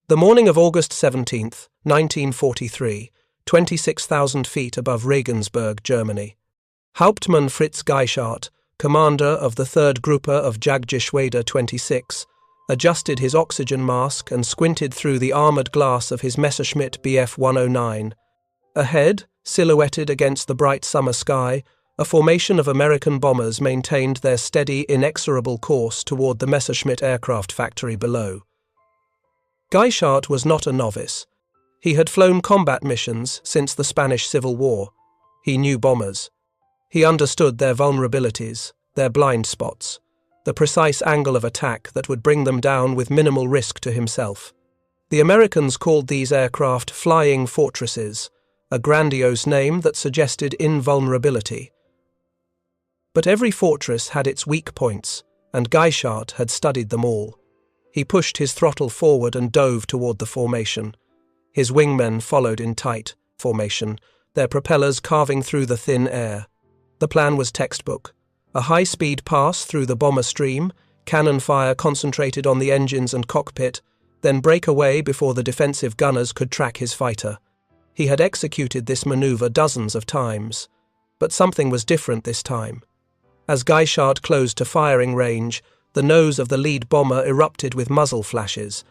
The morning of August 17, 1943, 26,000 feet above Regensburg, Germany. Hauptmann Fritz Geischardt, commander of the 3rd Gruppe of Jagdgeschwader 26, adjusted his oxygen mask and squinted through the armoured glass of his Messerschmitt Bf 109. Ahead, silhouetted against the bright summer sky, a formation of American bombers maintained their steady, inexorable course toward the Messerschmitt aircraft factory below. Geischardt was not a novice. He had flown combat missions since the Spanish Civil War. He knew bombers. He understood their vulnerabilities, their blind spots, the precise angle of attack that would bring them down with minimal risk to himself. The Americans called these aircraft flying fortresses, a grandiose name that suggested invulnerability. But every fortress had its weak points, and Geischardt had studied them all. He pushed his throttle forward and dove toward the formation. His wingmen followed in tight formation, their propellers carving through the thin air. The plan was textbook. A high-speed pass through the bomber stream, cannon fire concentrated on the engines and cockpit, then break away before the defensive gunners could track his fighter. He had executed this maneuver dozens of times, but something was different this time. As Geischardt closed to firing range, the nose of the lead bomber erupted with muzzle flashes,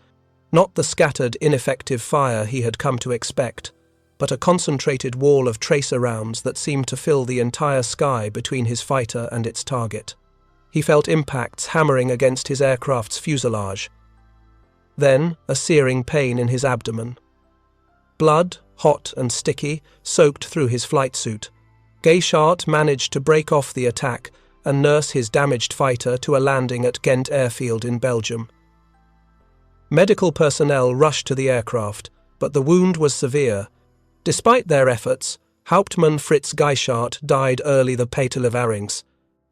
not the scattered, ineffective fire he had come to expect, but a concentrated wall of tracer rounds that seemed to fill the entire sky between his fighter and its target. He felt impacts hammering against his aircraft's fuselage. Then, a searing pain in his abdomen. Blood, hot and sticky, soaked through his flight suit. Geischardt managed to break off the attack and nurse his damaged fighter to a landing at Ghent airfield in Belgium. Medical personnel rushed to the aircraft, but the wound was severe. Despite their efforts, Hauptmann Fritz Geischardt died early the Peterlevarings.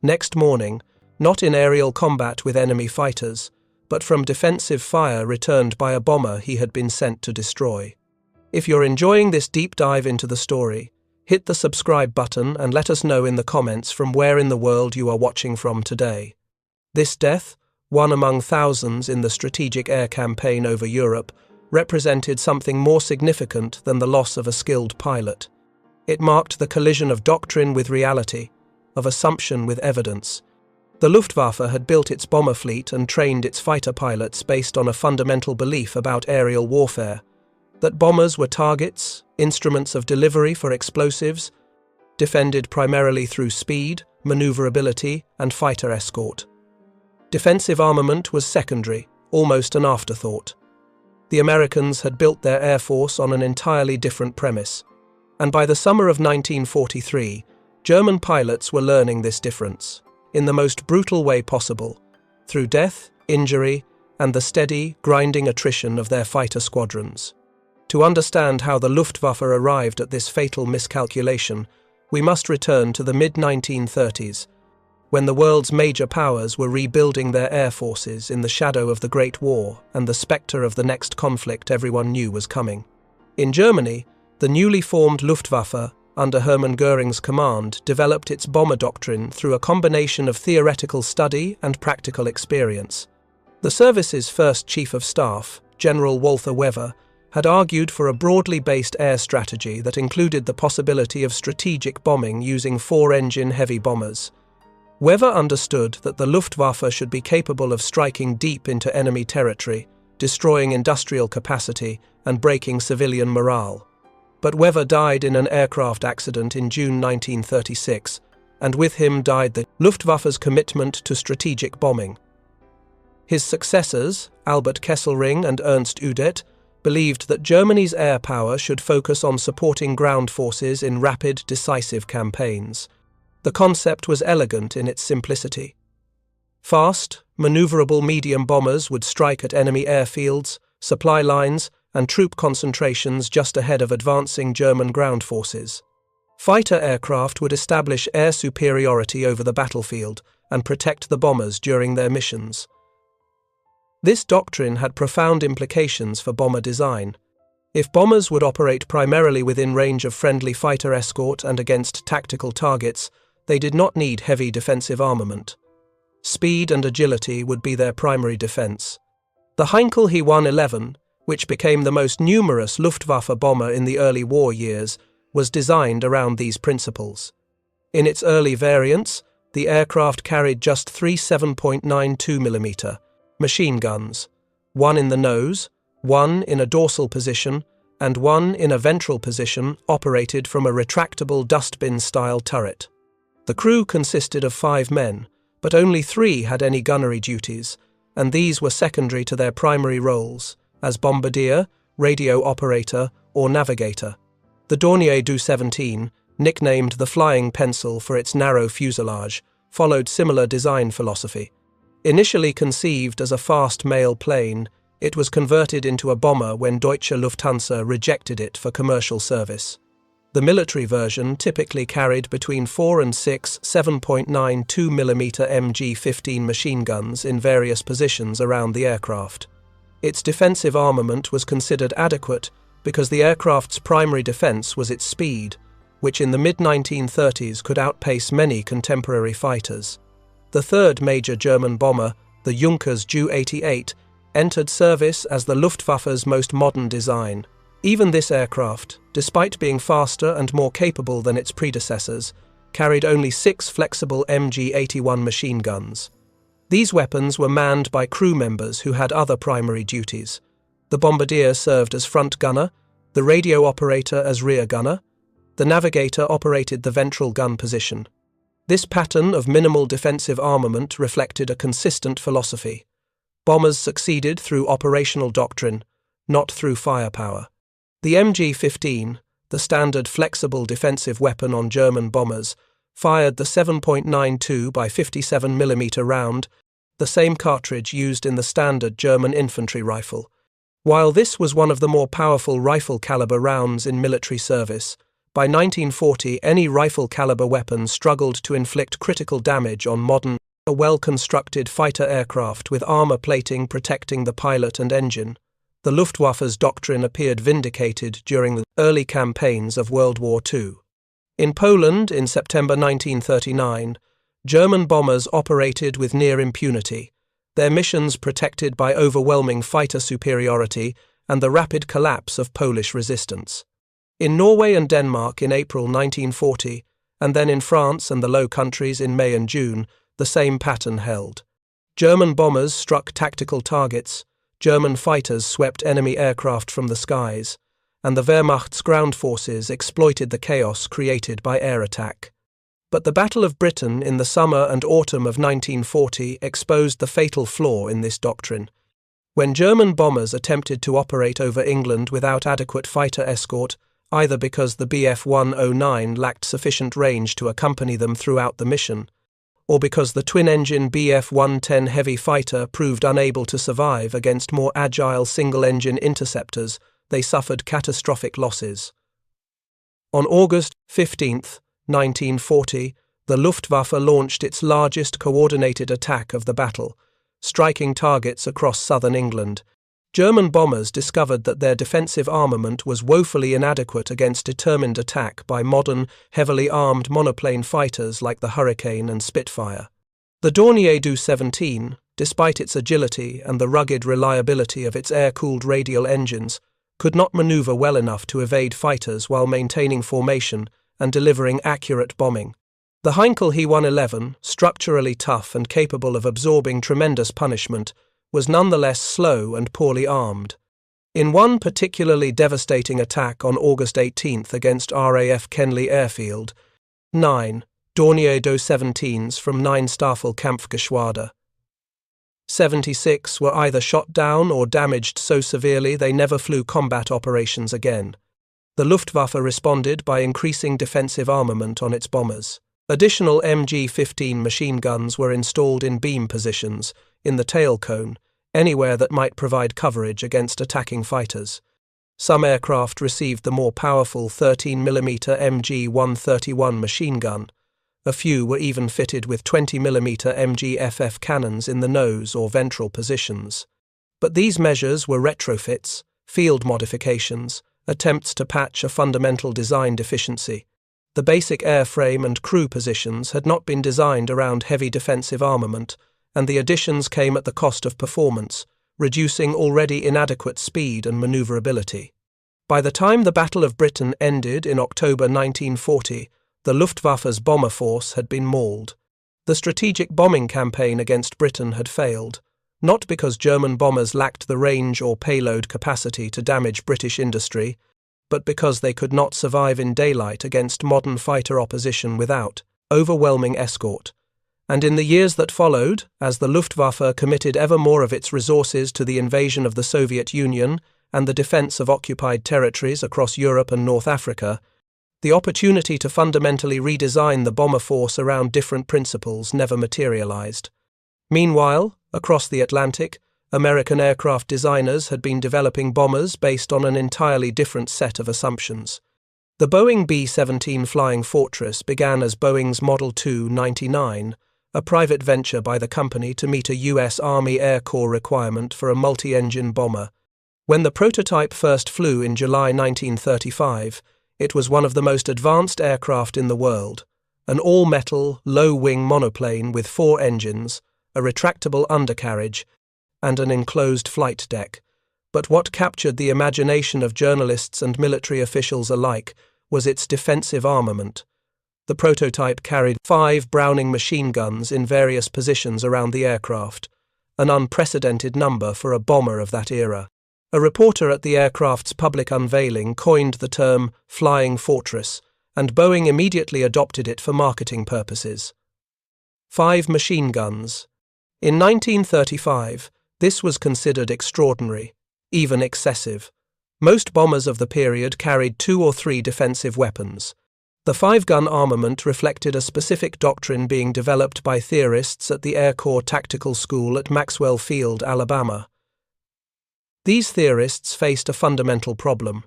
Next morning, not in aerial combat with enemy fighters, but from defensive fire returned by a bomber he had been sent to destroy. If you're enjoying this deep dive into the story, hit the subscribe button and let us know in the comments from where in the world you are watching from today. This death, one among thousands in the strategic air campaign over Europe, represented something more significant than the loss of a skilled pilot. It marked the collision of doctrine with reality, of assumption with evidence. The Luftwaffe had built its bomber fleet and trained its fighter pilots based on a fundamental belief about aerial warfare, that bombers were targets, instruments of delivery for explosives, defended primarily through speed, maneuverability, and fighter escort. Defensive armament was secondary, almost an afterthought. The Americans had built their air force on an entirely different premise, and by the summer of 1943, German pilots were learning this difference, in the most brutal way possible, through death, injury, and the steady, grinding attrition of their fighter squadrons. To understand how the Luftwaffe arrived at this fatal miscalculation, we must return to the mid-1930s, when the world's major powers were rebuilding their air forces in the shadow of the Great War and the spectre of the next conflict everyone knew was coming. In Germany, the newly formed Luftwaffe, under Hermann Göring's command, developed its bomber doctrine through a combination of theoretical study and practical experience. The service's first Chief of Staff, General Walther Wever, had argued for a broadly based air strategy that included the possibility of strategic bombing using 4-engine heavy bombers. Wever understood that the Luftwaffe should be capable of striking deep into enemy territory, destroying industrial capacity, and breaking civilian morale. But Wever died in an aircraft accident in June 1936, and with him died the Luftwaffe's commitment to strategic bombing. His successors, Albert Kesselring and Ernst Udet, believed that Germany's air power should focus on supporting ground forces in rapid, decisive campaigns. The concept was elegant in its simplicity. Fast, maneuverable medium bombers would strike at enemy airfields, supply lines, and troop concentrations just ahead of advancing German ground forces. Fighter aircraft would establish air superiority over the battlefield and protect the bombers during their missions. This doctrine had profound implications for bomber design. If bombers would operate primarily within range of friendly fighter escort and against tactical targets, they did not need heavy defensive armament. Speed and agility would be their primary defense. The Heinkel He 111, which became the most numerous Luftwaffe bomber in the early war years, was designed around these principles. In its early variants, the aircraft carried just three 7.92mm machine guns, one in the nose, one in a dorsal position, and one in a ventral position operated from a retractable dustbin-style turret. The crew consisted of 5 men, but only 3 had any gunnery duties, and these were secondary to their primary roles, as bombardier, radio operator, or navigator. The Dornier Du 17, nicknamed the Flying Pencil for its narrow fuselage, followed similar design philosophy. Initially conceived as a fast mail plane, it was converted into a bomber when Deutsche Lufthansa rejected it for commercial service. The military version typically carried between 4 and 6 7.92mm MG-15 machine guns in various positions around the aircraft. Its defensive armament was considered adequate because the aircraft's primary defense was its speed, which in the mid-1930s could outpace many contemporary fighters. The third major German bomber, the Junkers Ju-88, entered service as the Luftwaffe's most modern design. Even this aircraft, despite being faster and more capable than its predecessors, carried only 6 flexible MG-81 machine guns. These weapons were manned by crew members who had other primary duties. The bombardier served as front gunner, the radio operator as rear gunner, the navigator operated the ventral gun position. This pattern of minimal defensive armament reflected a consistent philosophy. Bombers succeeded through operational doctrine, not through firepower. The MG-15, the standard flexible defensive weapon on German bombers, fired the 7.92 by 57mm round, the same cartridge used in the standard German infantry rifle. While this was one of the more powerful rifle-caliber rounds in military service, by 1940 any rifle-caliber weapon struggled to inflict critical damage on modern, well-constructed fighter aircraft with armor plating protecting the pilot and engine. The Luftwaffe's doctrine appeared vindicated during the early campaigns of World War II. In Poland, in September 1939, German bombers operated with near impunity, their missions protected by overwhelming fighter superiority and the rapid collapse of Polish resistance. In Norway and Denmark in April 1940, and then in France and the Low Countries in May and June, the same pattern held. German bombers struck tactical targets, German fighters swept enemy aircraft from the skies, and the Wehrmacht's ground forces exploited the chaos created by air attack. But the Battle of Britain in the summer and autumn of 1940 exposed the fatal flaw in this doctrine. When German bombers attempted to operate over England without adequate fighter escort, either because the Bf-109 lacked sufficient range to accompany them throughout the mission, or because the twin-engine Bf-110 heavy fighter proved unable to survive against more agile single-engine interceptors, they suffered catastrophic losses. On August 15, 1940, the Luftwaffe launched its largest coordinated attack of the battle, striking targets across southern England. German bombers discovered that their defensive armament was woefully inadequate against determined attack by modern, heavily armed monoplane fighters like the Hurricane and Spitfire. The Dornier Du 17, despite its agility and the rugged reliability of its air-cooled radial engines, could not maneuver well enough to evade fighters while maintaining formation and delivering accurate bombing. The Heinkel He-111, structurally tough and capable of absorbing tremendous punishment, was nonetheless slow and poorly armed. In one particularly devastating attack on August 18 against RAF Kenley Airfield, 9 Dornier Du 17s from 9 Staffel Kampfgeschwader 76 were either shot down or damaged so severely they never flew combat operations again. The Luftwaffe responded by increasing defensive armament on its bombers. Additional MG-15 machine guns were installed in beam positions, in the tail cone, anywhere that might provide coverage against attacking fighters. Some aircraft received the more powerful 13mm MG-131 machine gun. A few were even fitted with 20mm MG-FF cannons in the nose or ventral positions. But these measures were retrofits, field modifications, attempts to patch a fundamental design deficiency. The basic airframe and crew positions had not been designed around heavy defensive armament, and the additions came at the cost of performance, reducing already inadequate speed and maneuverability. By the time the Battle of Britain ended in October 1940, the Luftwaffe's bomber force had been mauled. The strategic bombing campaign against Britain had failed, not because German bombers lacked the range or payload capacity to damage British industry, but because they could not survive in daylight against modern fighter opposition without overwhelming escort. And in the years that followed, as the Luftwaffe committed ever more of its resources to the invasion of the Soviet Union and the defense of occupied territories across Europe and North Africa, the opportunity to fundamentally redesign the bomber force around different principles never materialized. Meanwhile, across the Atlantic, American aircraft designers had been developing bombers based on an entirely different set of assumptions. The Boeing B-17 Flying Fortress began as Boeing's Model 299, a private venture by the company to meet a U.S. Army Air Corps requirement for a multi-engine bomber. When the prototype first flew in July 1935, it was one of the most advanced aircraft in the world, an all-metal, low-wing monoplane with 4 engines, a retractable undercarriage, and an enclosed flight deck. But what captured the imagination of journalists and military officials alike was its defensive armament. The prototype carried 5 Browning machine guns in various positions around the aircraft, an unprecedented number for a bomber of that era. A reporter at the aircraft's public unveiling coined the term "flying fortress," and Boeing immediately adopted it for marketing purposes. 5 machine guns. In 1935, this was considered extraordinary, even excessive. Most bombers of the period carried 2 or 3 defensive weapons. The 5-gun armament reflected a specific doctrine being developed by theorists at the Air Corps Tactical School at Maxwell Field, Alabama. These theorists faced a fundamental problem.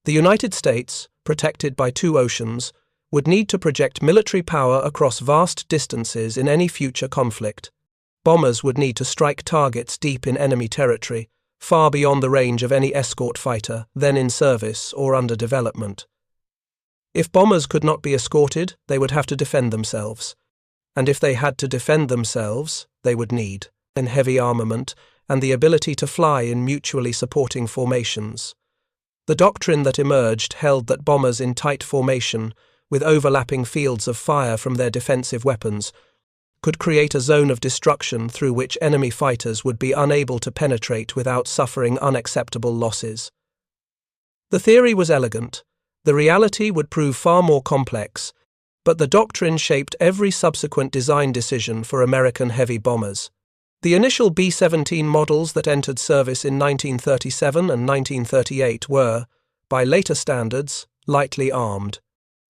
The United States, protected by 2 oceans, would need to project military power across vast distances in any future conflict. Bombers would need to strike targets deep in enemy territory, far beyond the range of any escort fighter, then in service or under development. If bombers could not be escorted, they would have to defend themselves. And if they had to defend themselves, they would need heavy armament and the ability to fly in mutually supporting formations. The doctrine that emerged held that bombers in tight formation, with overlapping fields of fire from their defensive weapons, could create a zone of destruction through which enemy fighters would be unable to penetrate without suffering unacceptable losses. The theory was elegant. The reality would prove far more complex, but the doctrine shaped every subsequent design decision for American heavy bombers. The initial B-17 models that entered service in 1937 and 1938 were, by later standards, lightly armed.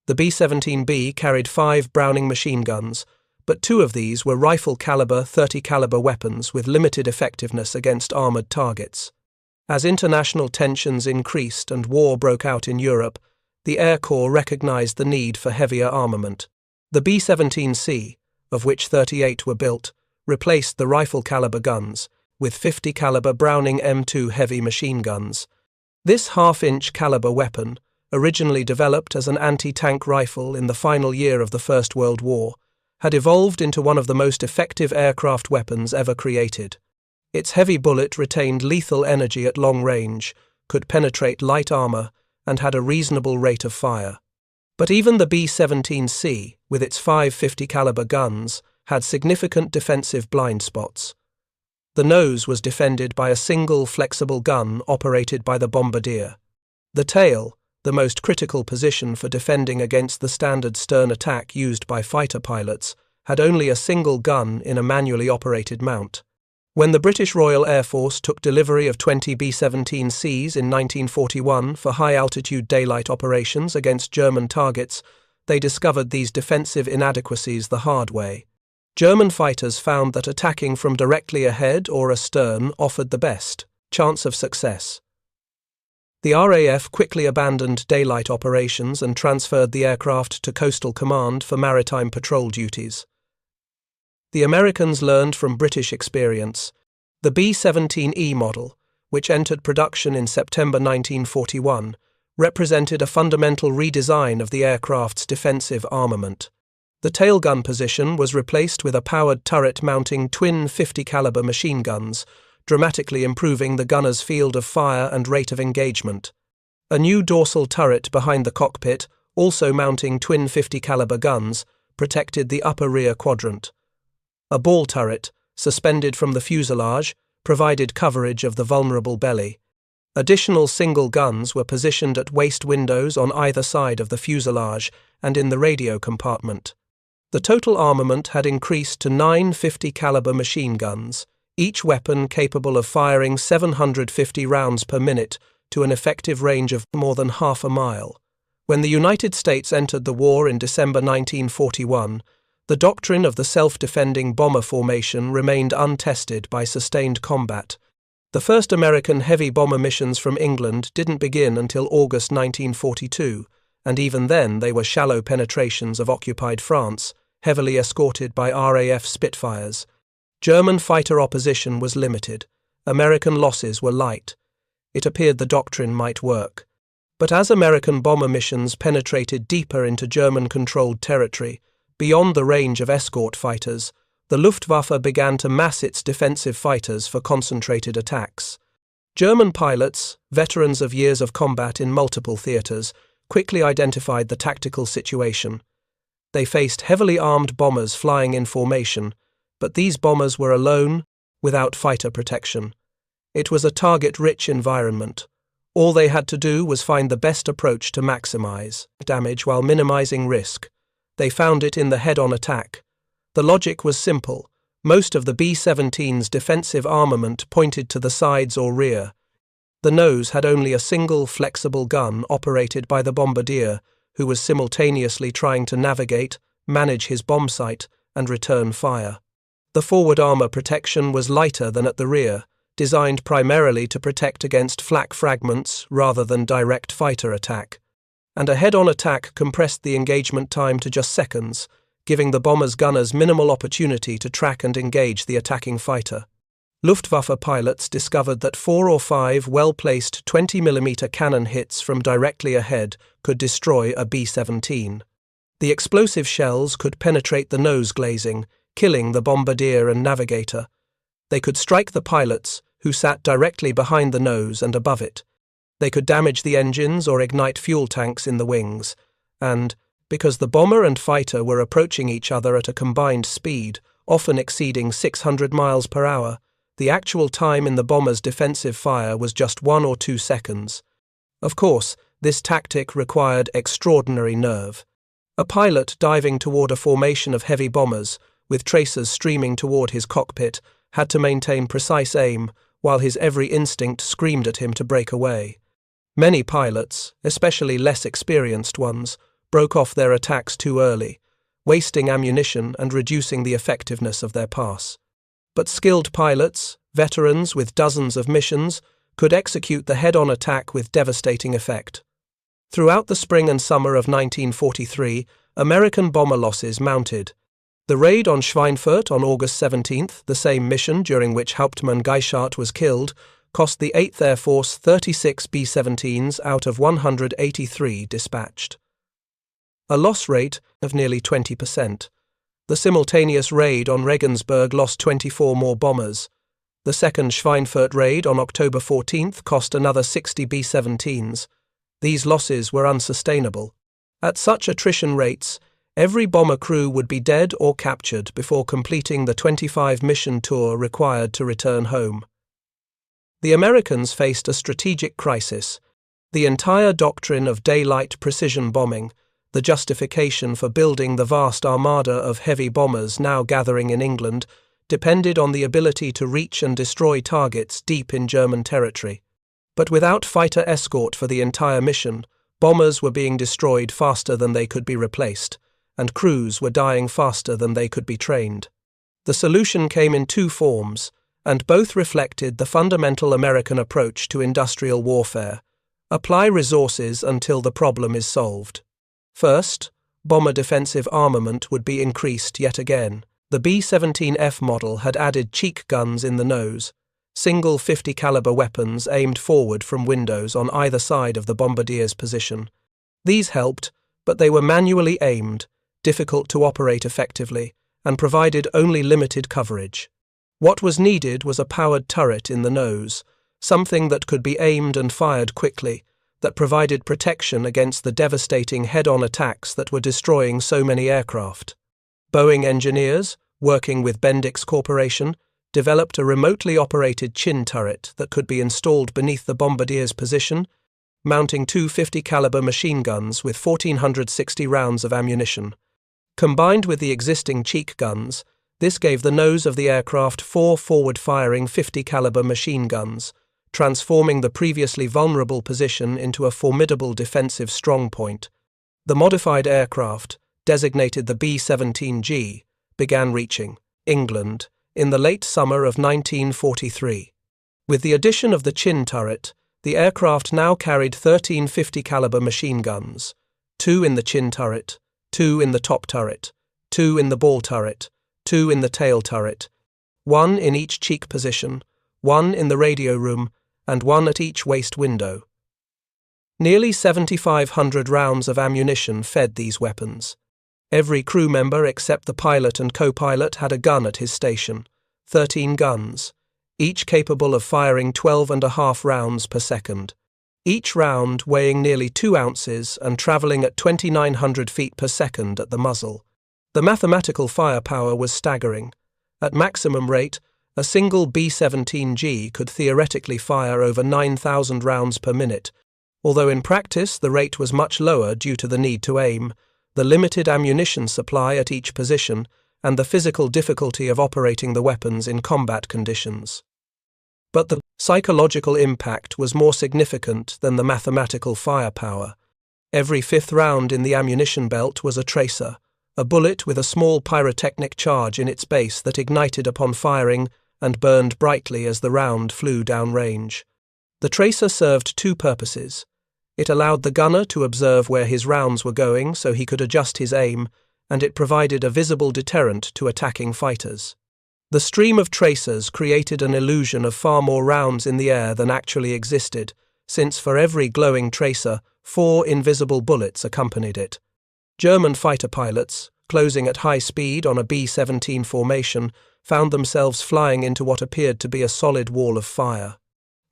The B-17B carried 5 Browning machine guns, but 2 of these were rifle-caliber 30-caliber weapons with limited effectiveness against armored targets. As international tensions increased and war broke out in Europe, the Air Corps recognized the need for heavier armament. The B-17C, of which 38 were built, replaced the rifle-caliber guns with 50-caliber Browning M2 heavy machine guns. This half-inch caliber weapon, originally developed as an anti-tank rifle in the final year of the First World War, had evolved into one of the most effective aircraft weapons ever created. Its heavy bullet retained lethal energy at long range, could penetrate light armor, and had a reasonable rate of fire. But even the B-17C, with its 5 50-caliber guns, had significant defensive blind spots. The nose was defended by a single flexible gun operated by the bombardier. The tail, the most critical position for defending against the standard stern attack used by fighter pilots, had only a single gun in a manually operated mount. When the British Royal Air Force took delivery of 20 B-17Cs in 1941 for high-altitude daylight operations against German targets, they discovered these defensive inadequacies the hard way. German fighters found that attacking from directly ahead or astern offered the best chance of success. The RAF quickly abandoned daylight operations and transferred the aircraft to Coastal Command for maritime patrol duties. The Americans learned from British experience. The B-17E model, which entered production in September 1941, represented a fundamental redesign of the aircraft's defensive armament. The tailgun position was replaced with a powered turret mounting twin 50-caliber machine guns, dramatically improving the gunner's field of fire and rate of engagement. A new dorsal turret behind the cockpit, also mounting twin 50 caliber guns, protected the upper rear quadrant. A ball turret, suspended from the fuselage, provided coverage of the vulnerable belly. Additional single guns were positioned at waist windows on either side of the fuselage and in the radio compartment. The total armament had increased to 9 50 caliber machine guns, each weapon capable of firing 750 rounds per minute to an effective range of more than half a mile. When the United States entered the war in December 1941, the doctrine of the self-defending bomber formation remained untested by sustained combat. The first American heavy bomber missions from England didn't begin until August 1942, and even then they were shallow penetrations of occupied France, heavily escorted by RAF Spitfires. German fighter opposition was limited. American losses were light. It appeared the doctrine might work. But as American bomber missions penetrated deeper into German-controlled territory, beyond the range of escort fighters, the Luftwaffe began to mass its defensive fighters for concentrated attacks. German pilots, veterans of years of combat in multiple theaters, quickly identified the tactical situation. They faced heavily armed bombers flying in formation, but these bombers were alone, without fighter protection. It was a target-rich environment. All they had to do was find the best approach to maximize damage while minimizing risk. They found it in the head-on attack. The logic was simple. Most of the B-17's defensive armament pointed to the sides or rear. The nose had only a single flexible gun operated by the bombardier, who was simultaneously trying to navigate, manage his bomb sight, and return fire. The forward armor protection was lighter than at the rear, designed primarily to protect against flak fragments rather than direct fighter attack. And a head-on attack compressed the engagement time to just seconds, giving the bomber's gunners minimal opportunity to track and engage the attacking fighter. Luftwaffe pilots discovered that 4 or 5 well-placed 20mm cannon hits from directly ahead could destroy a B-17. The explosive shells could penetrate the nose glazing, killing the bombardier and navigator. They could strike the pilots, who sat directly behind the nose and above it. They could damage the engines or ignite fuel tanks in the wings, and, because the bomber and fighter were approaching each other at a combined speed, often exceeding 600 miles per hour, the actual time in the bomber's defensive fire was just 1 or 2 seconds. Of course, this tactic required extraordinary nerve. A pilot diving toward a formation of heavy bombers, with tracers streaming toward his cockpit, had to maintain precise aim, while his every instinct screamed at him to break away. Many pilots, especially less experienced ones, broke off their attacks too early, wasting ammunition and reducing the effectiveness of their pass. But skilled pilots, veterans with dozens of missions, could execute the head-on attack with devastating effect. Throughout the spring and summer of 1943, American bomber losses mounted. The raid on Schweinfurt on August 17th, the same mission during which Hauptmann Geischardt was killed, cost the 8th Air Force 36 B-17s out of 183 dispatched. A loss rate of nearly 20%. The simultaneous raid on Regensburg lost 24 more bombers. The second Schweinfurt raid on October 14th cost another 60 B-17s. These losses were unsustainable. At such attrition rates, every bomber crew would be dead or captured before completing the 25-mission tour required to return home. The Americans faced a strategic crisis. The entire doctrine of daylight precision bombing, the justification for building the vast armada of heavy bombers now gathering in England, depended on the ability to reach and destroy targets deep in German territory. But without fighter escort for the entire mission, bombers were being destroyed faster than they could be replaced, and crews were dying faster than they could be trained. The solution came in 2 forms, and both reflected the fundamental American approach to industrial warfare: apply resources until the problem is solved. First, bomber defensive armament would be increased yet again. The B-17F model had added cheek guns in the nose, single 50 caliber weapons aimed forward from windows on either side of the bombardier's position. These helped, but they were manually aimed, difficult to operate effectively, and provided only limited coverage. What was needed was a powered turret in the nose, something that could be aimed and fired quickly, that provided protection against the devastating head-on attacks that were destroying so many aircraft. Boeing engineers, working with Bendix Corporation, developed a remotely operated chin turret that could be installed beneath the bombardier's position, mounting two 50-caliber machine guns with 1,460 rounds of ammunition. Combined with the existing cheek guns, this gave the nose of the aircraft four forward-firing 50-caliber machine guns, transforming the previously vulnerable position into a formidable defensive strongpoint. The modified aircraft, designated the B-17G, began reaching England in the late summer of 1943. With the addition of the chin turret, the aircraft now carried 13 50-caliber machine guns, 2 in the chin turret, 2 in the top turret, 2 in the ball turret, 2 in the tail turret, 1 in each cheek position, 1 in the radio room, and 1 at each waist window. Nearly 7,500 rounds of ammunition fed these weapons. Every crew member except the pilot and co-pilot had a gun at his station, 13 guns, each capable of firing 12.5 rounds per second, each round weighing nearly 2 ounces and travelling at 2,900 feet per second at the muzzle. The mathematical firepower was staggering. At maximum rate, a single B-17G could theoretically fire over 9,000 rounds per minute, although in practice the rate was much lower due to the need to aim, the limited ammunition supply at each position, and the physical difficulty of operating the weapons in combat conditions. But the psychological impact was more significant than the mathematical firepower. Every fifth round in the ammunition belt was a tracer, a bullet with a small pyrotechnic charge in its base that ignited upon firing and burned brightly as the round flew downrange. The tracer served 2 purposes. It allowed the gunner to observe where his rounds were going so he could adjust his aim, and it provided a visible deterrent to attacking fighters. The stream of tracers created an illusion of far more rounds in the air than actually existed, since for every glowing tracer, 4 invisible bullets accompanied it. German fighter pilots, closing at high speed on a B-17 formation, found themselves flying into what appeared to be a solid wall of fire.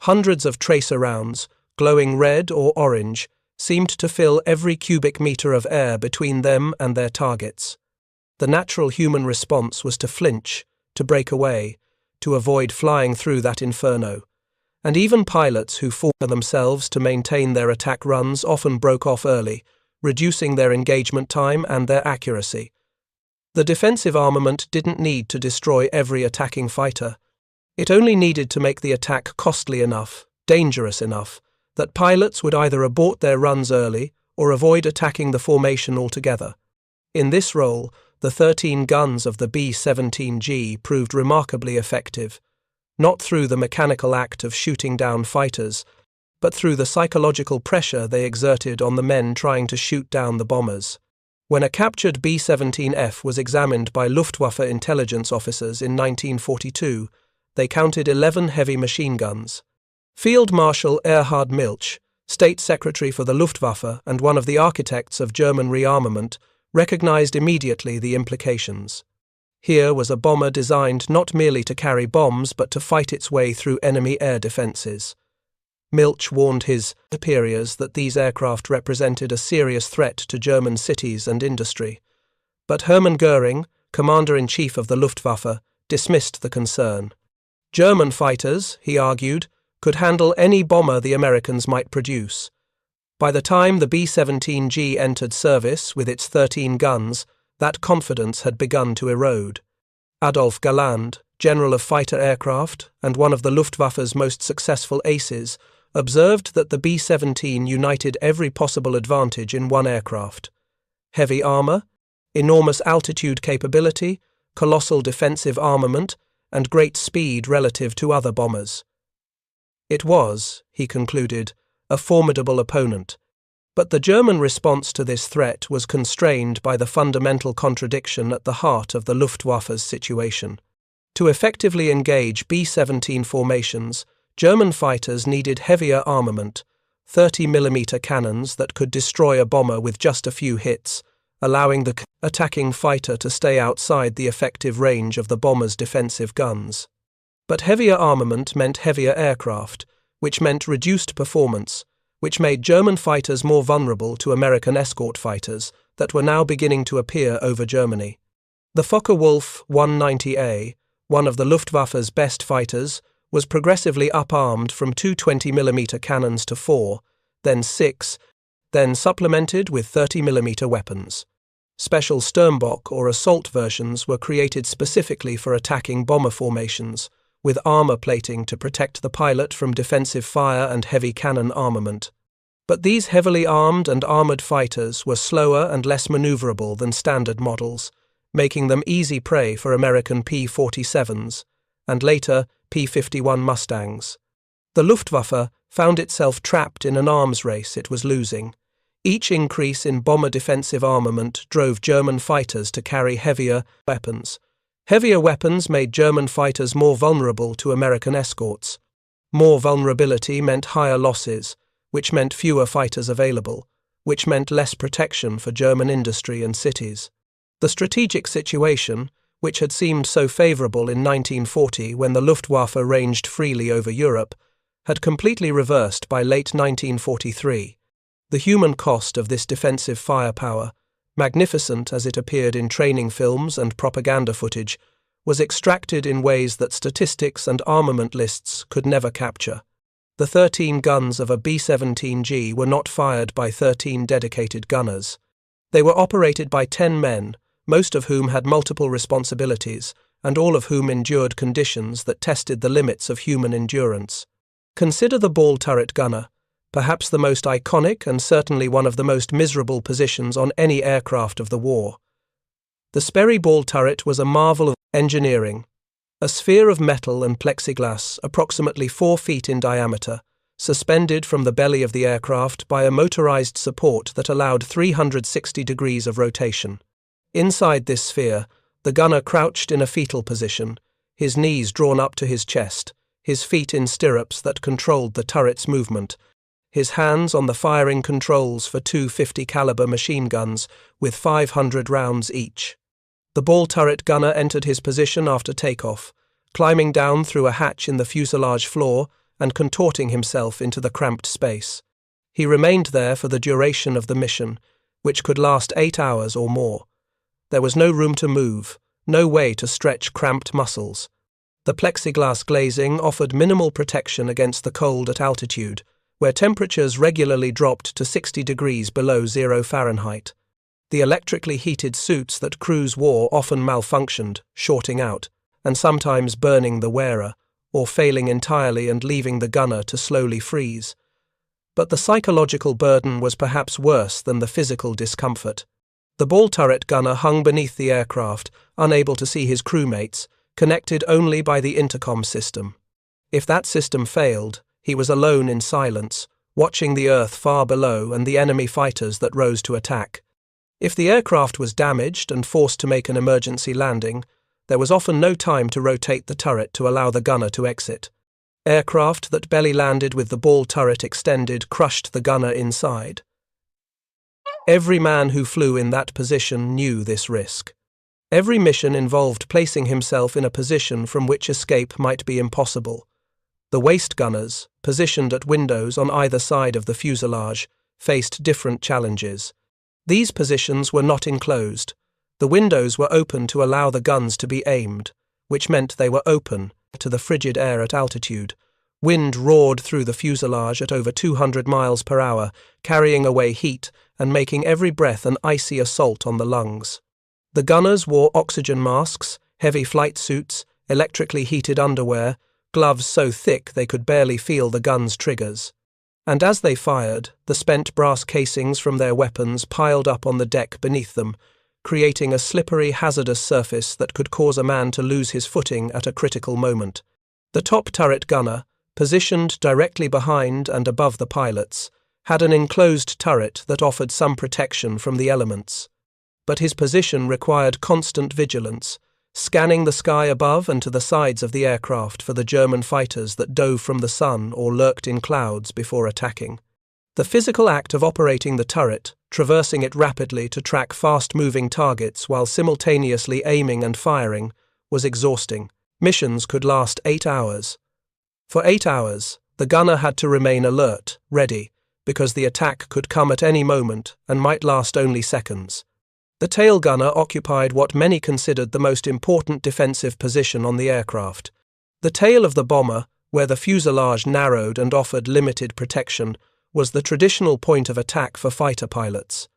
Hundreds of tracer rounds, glowing red or orange, seemed to fill every cubic meter of air between them and their targets. The natural human response was to flinch, to break away, to avoid flying through that inferno. And even pilots who fought for themselves to maintain their attack runs often broke off early, reducing their engagement time and their accuracy. The defensive armament didn't need to destroy every attacking fighter. It only needed to make the attack costly enough, dangerous enough, that pilots would either abort their runs early or avoid attacking the formation altogether. In this role, the 13 guns of the B-17G proved remarkably effective, not through the mechanical act of shooting down fighters, but through the psychological pressure they exerted on the men trying to shoot down the bombers. When a captured B-17F was examined by Luftwaffe intelligence officers in 1942, they counted 11 heavy machine guns. Field Marshal Erhard Milch, State Secretary for the Luftwaffe and one of the architects of German rearmament, recognized immediately the implications. Here was a bomber designed not merely to carry bombs but to fight its way through enemy air defenses. Milch warned his superiors that these aircraft represented a serious threat to German cities and industry. But Hermann Göring, Commander-in-Chief of the Luftwaffe, dismissed the concern. German fighters, he argued, could handle any bomber the Americans might produce. By the time the B-17G entered service with its 13 guns, that confidence had begun to erode. Adolf Galland, General of Fighter Aircraft and one of the Luftwaffe's most successful aces, observed that the B-17 united every possible advantage in one aircraft: heavy armor, enormous altitude capability, colossal defensive armament, and great speed relative to other bombers. It was, he concluded, a formidable opponent, but the German response to this threat was constrained by the fundamental contradiction at the heart of the Luftwaffe's situation. To effectively engage B-17 formations, German fighters needed heavier armament, 30mm cannons that could destroy a bomber with just a few hits, allowing the attacking fighter to stay outside the effective range of the bomber's defensive guns. But heavier armament meant heavier aircraft, which meant reduced performance, which made German fighters more vulnerable to American escort fighters that were now beginning to appear over Germany. The Focke-Wulf 190A, one of the Luftwaffe's best fighters, was progressively up-armed from two 20mm cannons to 4, then 6, then supplemented with 30mm weapons. Special Sturmbok or assault versions were created specifically for attacking bomber formations, with armor plating to protect the pilot from defensive fire and heavy cannon armament. But these heavily armed and armored fighters were slower and less maneuverable than standard models, making them easy prey for American P-47s, and later P-51 Mustangs. The Luftwaffe found itself trapped in an arms race it was losing. Each increase in bomber defensive armament drove German fighters to carry heavier weapons. Heavier weapons made German fighters more vulnerable to American escorts. More vulnerability meant higher losses, which meant fewer fighters available, which meant less protection for German industry and cities. The strategic situation, which had seemed so favorable in 1940 when the Luftwaffe ranged freely over Europe, had completely reversed by late 1943. The human cost of this defensive firepower, magnificent as it appeared in training films and propaganda footage, was extracted in ways that statistics and armament lists could never capture. The 13 guns of a B-17G were not fired by 13 dedicated gunners. They were operated by 10 men, most of whom had multiple responsibilities, and all of whom endured conditions that tested the limits of human endurance. Consider the ball turret gunner, perhaps the most iconic and certainly one of the most miserable positions on any aircraft of the war. The Sperry ball turret was a marvel of engineering, a sphere of metal and plexiglass approximately 4 feet in diameter, suspended from the belly of the aircraft by a motorized support that allowed 360 degrees of rotation. Inside this sphere, the gunner crouched in a fetal position, his knees drawn up to his chest, his feet in stirrups that controlled the turret's movement, his hands on the firing controls for two 50-caliber machine guns with 500 rounds each. The ball turret gunner entered his position after takeoff, climbing down through a hatch in the fuselage floor and contorting himself into the cramped space. He remained there for the duration of the mission, which could last 8 hours or more. There was no room to move, no way to stretch cramped muscles. The plexiglass glazing offered minimal protection against the cold at altitude, where temperatures regularly dropped to 60 degrees below 0 Fahrenheit. The electrically heated suits that crews wore often malfunctioned, shorting out, and sometimes burning the wearer, or failing entirely and leaving the gunner to slowly freeze. But the psychological burden was perhaps worse than the physical discomfort. The ball turret gunner hung beneath the aircraft, unable to see his crewmates, connected only by the intercom system. If that system failed, he was alone in silence, watching the earth far below and the enemy fighters that rose to attack. If the aircraft was damaged and forced to make an emergency landing, there was often no time to rotate the turret to allow the gunner to exit. Aircraft that belly landed with the ball turret extended crushed the gunner inside. Every man who flew in that position knew this risk. Every mission involved placing himself in a position from which escape might be impossible. The waist gunners, positioned at windows on either side of the fuselage, faced different challenges. These positions were not enclosed. The windows were open to allow the guns to be aimed, which meant they were open to the frigid air at altitude. Wind roared through the fuselage at over 200 miles per hour, carrying away heat and making every breath an icy assault on the lungs. The gunners wore oxygen masks, heavy flight suits, electrically heated underwear, gloves so thick they could barely feel the gun's triggers. And as they fired, the spent brass casings from their weapons piled up on the deck beneath them, creating a slippery, hazardous surface that could cause a man to lose his footing at a critical moment. The top turret gunner, positioned directly behind and above the pilots, had an enclosed turret that offered some protection from the elements. But his position required constant vigilance, scanning the sky above and to the sides of the aircraft for the German fighters that dove from the sun or lurked in clouds before attacking. The physical act of operating the turret, traversing it rapidly to track fast-moving targets while simultaneously aiming and firing, was exhausting. Missions could last 8 hours. For 8 hours, the gunner had to remain alert, ready, because the attack could come at any moment and might last only seconds. The tail gunner occupied what many considered the most important defensive position on the aircraft. The tail of the bomber, where the fuselage narrowed and offered limited protection, was the traditional point of attack for fighter pilots.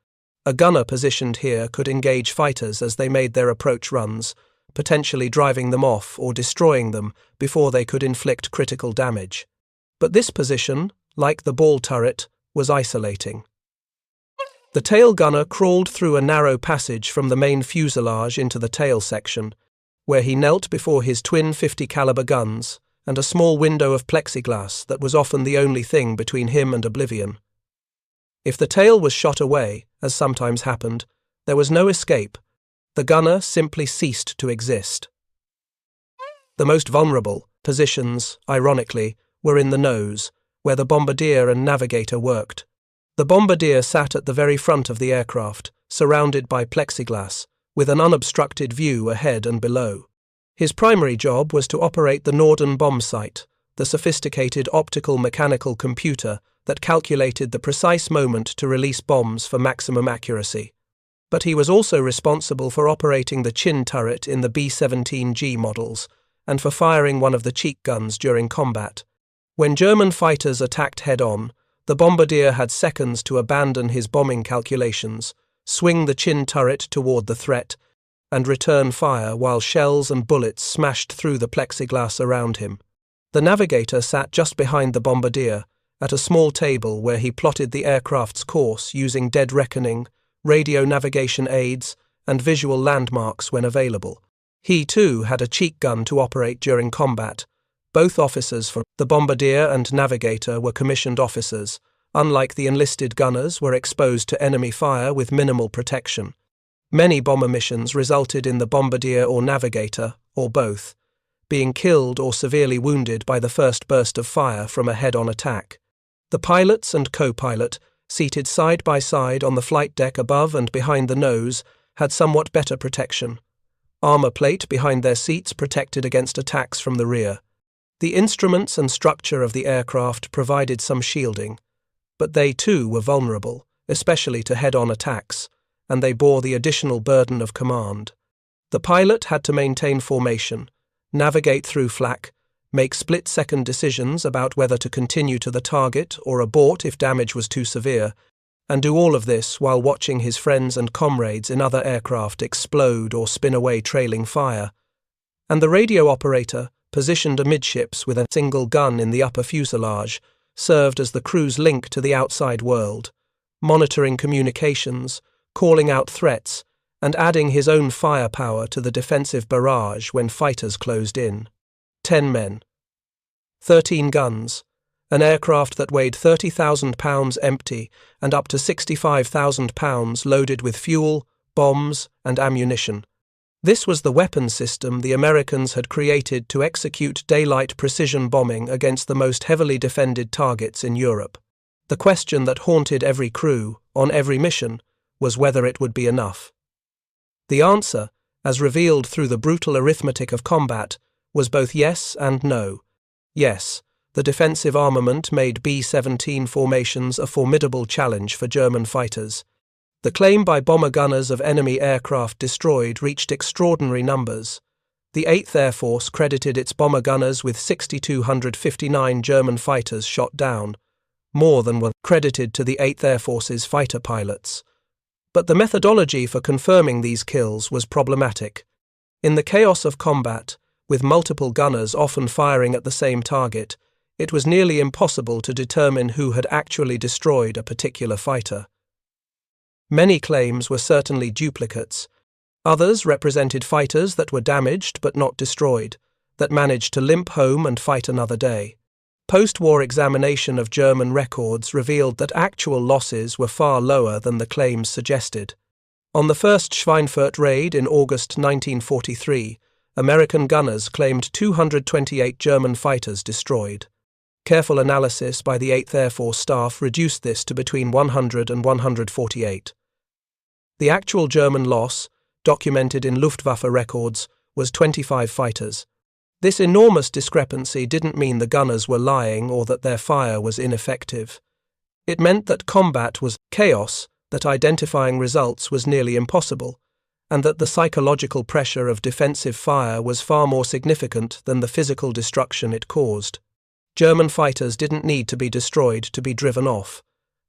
A gunner positioned here could engage fighters as they made their approach runs, potentially driving them off or destroying them before they could inflict critical damage. But this position, like the ball turret, was isolating. The tail gunner crawled through a narrow passage from the main fuselage into the tail section, where he knelt before his twin 50 caliber guns and a small window of plexiglass that was often the only thing between him and oblivion. If the tail was shot away, as sometimes happened, there was no escape. The gunner simply ceased to exist. The most vulnerable positions, ironically, were in the nose, where the bombardier and navigator worked. The bombardier sat at the very front of the aircraft, surrounded by plexiglass, with an unobstructed view ahead and below. His primary job was to operate the Norden bomb sight, the sophisticated optical mechanical computer that calculated the precise moment to release bombs for maximum accuracy. But he was also responsible for operating the chin turret in the B-17G models, and for firing one of the cheek guns during combat. When German fighters attacked head-on, the bombardier had seconds to abandon his bombing calculations, swing the chin turret toward the threat, and return fire while shells and bullets smashed through the plexiglass around him. The navigator sat just behind the bombardier, at a small table where he plotted the aircraft's course using dead reckoning, radio navigation aids, and visual landmarks when available. He, too, had a cheek gun to operate during combat. Both officers for the bombardier and navigator were commissioned officers. Unlike the enlisted gunners, were exposed to enemy fire with minimal protection. Many bomber missions resulted in the bombardier or navigator, or both, being killed or severely wounded by the first burst of fire from a head-on attack. The pilots and co-pilot, seated side by side on the flight deck above and behind the nose, had somewhat better protection. Armor plate behind their seats protected against attacks from the rear. The instruments and structure of the aircraft provided some shielding, but they too were vulnerable, especially to head-on attacks, and they bore the additional burden of command. The pilot had to maintain formation, navigate through flak, make split-second decisions about whether to continue to the target or abort if damage was too severe, and do all of this while watching his friends and comrades in other aircraft explode or spin away trailing fire. And the radio operator, positioned amidships with a single gun in the upper fuselage, served as the crew's link to the outside world, monitoring communications, calling out threats, and adding his own firepower to the defensive barrage when fighters closed in. 10 men. 13 guns. An aircraft that weighed 30,000 pounds empty and up to 65,000 pounds loaded with fuel, bombs, and ammunition. This was the weapon system the Americans had created to execute daylight precision bombing against the most heavily defended targets in Europe. The question that haunted every crew, on every mission, was whether it would be enough. The answer, as revealed through the brutal arithmetic of combat, was both yes and no. Yes, the defensive armament made B-17 formations a formidable challenge for German fighters. The claim by bomber gunners of enemy aircraft destroyed reached extraordinary numbers. The 8th Air Force credited its bomber gunners with 6,259 German fighters shot down, more than were credited to the 8th Air Force's fighter pilots. But the methodology for confirming these kills was problematic. In the chaos of combat, with multiple gunners often firing at the same target, it was nearly impossible to determine who had actually destroyed a particular fighter. Many claims were certainly duplicates. Others represented fighters that were damaged but not destroyed, that managed to limp home and fight another day. Post-war examination of German records revealed that actual losses were far lower than the claims suggested. On the first Schweinfurt raid in August 1943, American gunners claimed 228 German fighters destroyed. Careful analysis by the 8th Air Force staff reduced this to between 100 and 148. The actual German loss, documented in Luftwaffe records, was 25 fighters. This enormous discrepancy didn't mean the gunners were lying or that their fire was ineffective. It meant that combat was chaos, that identifying results was nearly impossible, and that the psychological pressure of defensive fire was far more significant than the physical destruction it caused. German fighters didn't need to be destroyed to be driven off.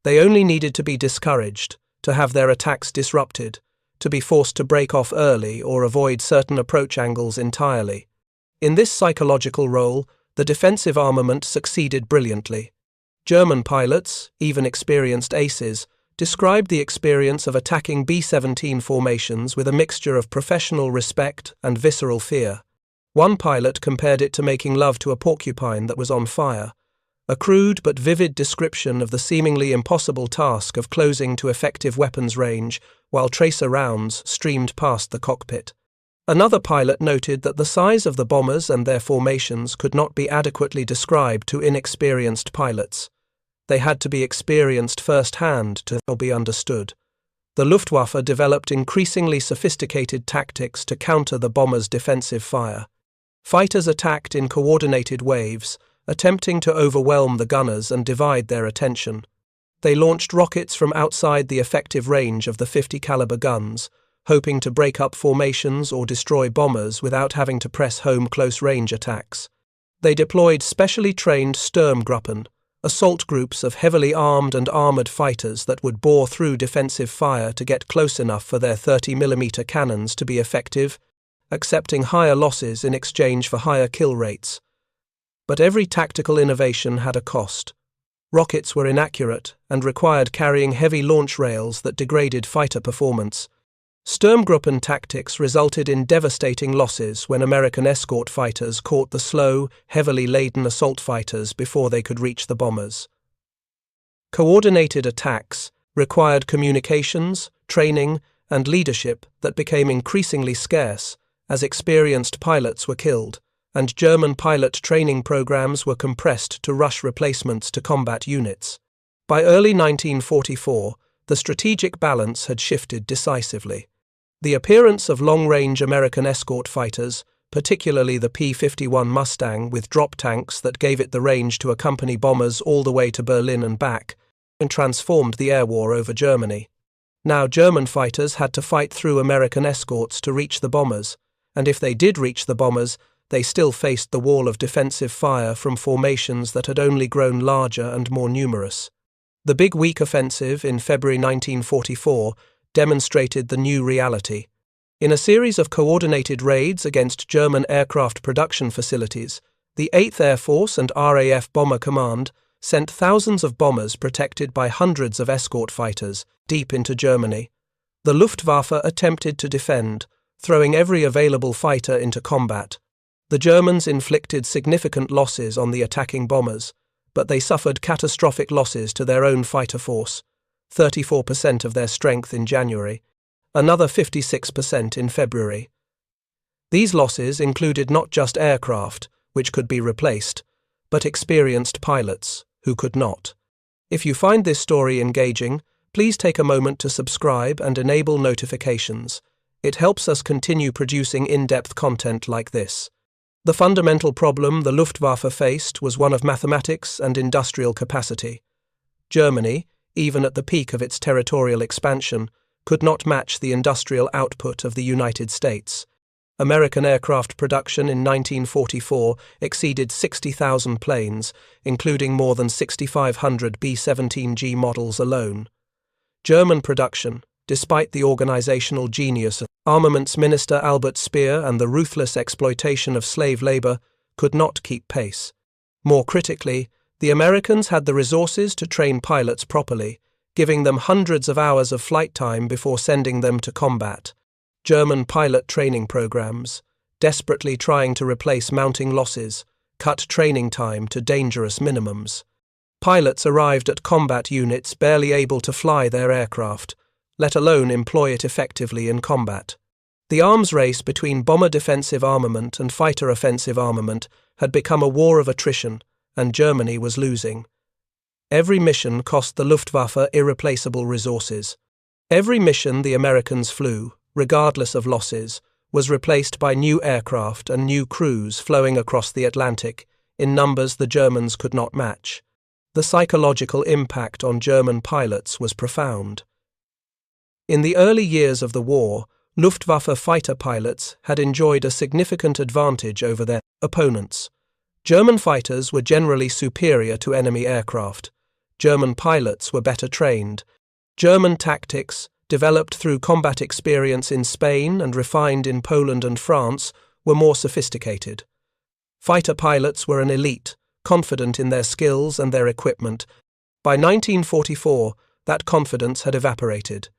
They only needed to be discouraged, to have their attacks disrupted, to be forced to break off early or avoid certain approach angles entirely. In this psychological role, the defensive armament succeeded brilliantly. German pilots, even experienced aces, described the experience of attacking B-17 formations with a mixture of professional respect and visceral fear. One pilot compared it to making love to a porcupine that was on fire, a crude but vivid description of the seemingly impossible task of closing to effective weapons range while tracer rounds streamed past the cockpit. Another pilot noted that the size of the bombers and their formations could not be adequately described to inexperienced pilots. They had to be experienced firsthand to be understood. The Luftwaffe developed increasingly sophisticated tactics to counter the bombers' defensive fire. Fighters attacked in coordinated waves, attempting to overwhelm the gunners and divide their attention. They launched rockets from outside the effective range of the 50 caliber guns, hoping to break up formations or destroy bombers without having to press home close-range attacks. They deployed specially trained Sturmgruppen, assault groups of heavily armed and armoured fighters that would bore through defensive fire to get close enough for their 30mm cannons to be effective, accepting higher losses in exchange for higher kill rates. But every tactical innovation had a cost. Rockets were inaccurate and required carrying heavy launch rails that degraded fighter performance. Sturmgruppen tactics resulted in devastating losses when American escort fighters caught the slow, heavily laden assault fighters before they could reach the bombers. Coordinated attacks required communications, training, and leadership that became increasingly scarce as experienced pilots were killed, and German pilot training programs were compressed to rush replacements to combat units. By early 1944, the strategic balance had shifted decisively. The appearance of long-range American escort fighters, particularly the P-51 Mustang with drop tanks that gave it the range to accompany bombers all the way to Berlin and back, transformed the air war over Germany. Now German fighters had to fight through American escorts to reach the bombers, and if they did reach the bombers, they still faced the wall of defensive fire from formations that had only grown larger and more numerous. The Big Week Offensive in February 1944 demonstrated the new reality. In a series of coordinated raids against German aircraft production facilities, the 8th Air Force and RAF Bomber Command sent thousands of bombers protected by hundreds of escort fighters deep into Germany. The Luftwaffe attempted to defend, throwing every available fighter into combat. The Germans inflicted significant losses on the attacking bombers, but they suffered catastrophic losses to their own fighter force, 34% of their strength in January, another 56% in February. These losses included not just aircraft, which could be replaced, but experienced pilots, who could not. If you find this story engaging, please take a moment to subscribe and enable notifications. It helps us continue producing in-depth content like this. The fundamental problem the Luftwaffe faced was one of mathematics and industrial capacity. Germany, even at the peak of its territorial expansion, could not match the industrial output of the United States. American aircraft production in 1944 exceeded 60,000 planes, including more than 6,500 B-17G models alone. German production, despite the organizational genius of Armaments Minister Albert Speer and the ruthless exploitation of slave labor, could not keep pace. More critically, the Americans had the resources to train pilots properly, giving them hundreds of hours of flight time before sending them to combat. German pilot training programs, desperately trying to replace mounting losses, cut training time to dangerous minimums. Pilots arrived at combat units barely able to fly their aircraft, let alone employ it effectively in combat. The arms race between bomber defensive armament and fighter offensive armament had become a war of attrition, and Germany was losing. Every mission cost the Luftwaffe irreplaceable resources. Every mission the Americans flew, regardless of losses, was replaced by new aircraft and new crews flowing across the Atlantic in numbers the Germans could not match. The psychological impact on German pilots was profound. In the early years of the war, Luftwaffe fighter pilots had enjoyed a significant advantage over their opponents. German fighters were generally superior to enemy aircraft. German pilots were better trained. German tactics, developed through combat experience in Spain and refined in Poland and France, were more sophisticated. Fighter pilots were an elite, confident in their skills and their equipment. By 1944, that confidence had evaporated.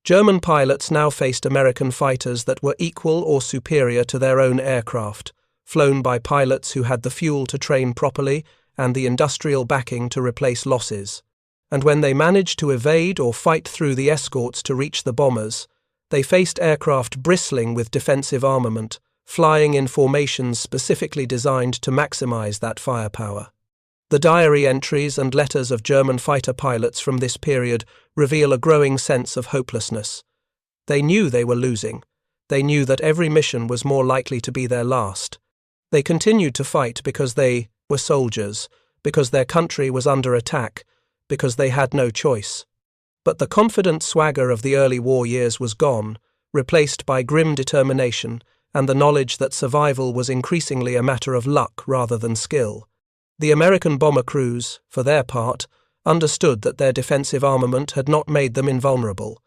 German pilots now faced American fighters that were equal or superior to their own aircraft, flown by pilots who had the fuel to train properly and the industrial backing to replace losses. And when they managed to evade or fight through the escorts to reach the bombers, they faced aircraft bristling with defensive armament, flying in formations specifically designed to maximize that firepower. The diary entries and letters of German fighter pilots from this period reveal a growing sense of hopelessness. They knew they were losing. They knew that every mission was more likely to be their last. They continued to fight because they were soldiers, because their country was under attack, because they had no choice. But the confident swagger of the early war years was gone, replaced by grim determination and the knowledge that survival was increasingly a matter of luck rather than skill. The American bomber crews, for their part, understood that their defensive armament had not made them invulnerable.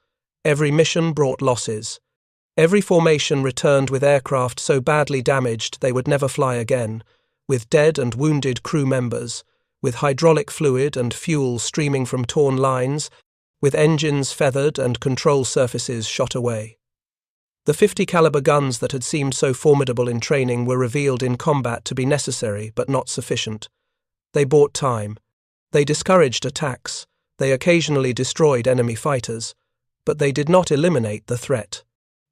Every mission brought losses. Every formation returned with aircraft so badly damaged they would never fly again, with dead and wounded crew members, with hydraulic fluid and fuel streaming from torn lines, with engines feathered and control surfaces shot away. The 50 caliber guns that had seemed so formidable in training were revealed in combat to be necessary but not sufficient. They bought time. They discouraged attacks. They occasionally destroyed enemy fighters, but they did not eliminate the threat.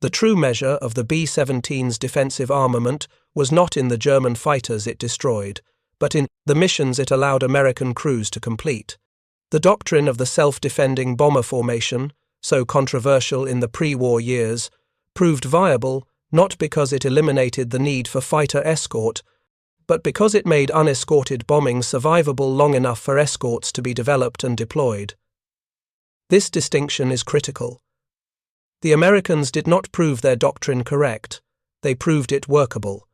The true measure of the B-17's defensive armament was not in the German fighters it destroyed, but in the missions it allowed American crews to complete. The doctrine of the self-defending bomber formation, so controversial in the pre-war years, proved viable not because it eliminated the need for fighter escort, but because it made unescorted bombing survivable long enough for escorts to be developed and deployed. This distinction is critical. The Americans did not prove their doctrine correct, they proved it workable.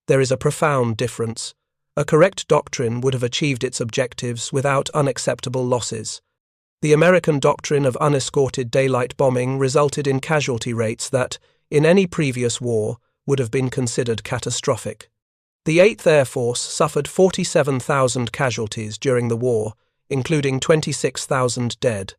There is a profound difference. A correct doctrine would have achieved its objectives without unacceptable losses. The American doctrine of unescorted daylight bombing resulted in casualty rates that, in any previous war, would have been considered catastrophic. The 8th Air Force suffered 47,000 casualties during the war, including 26,000 dead.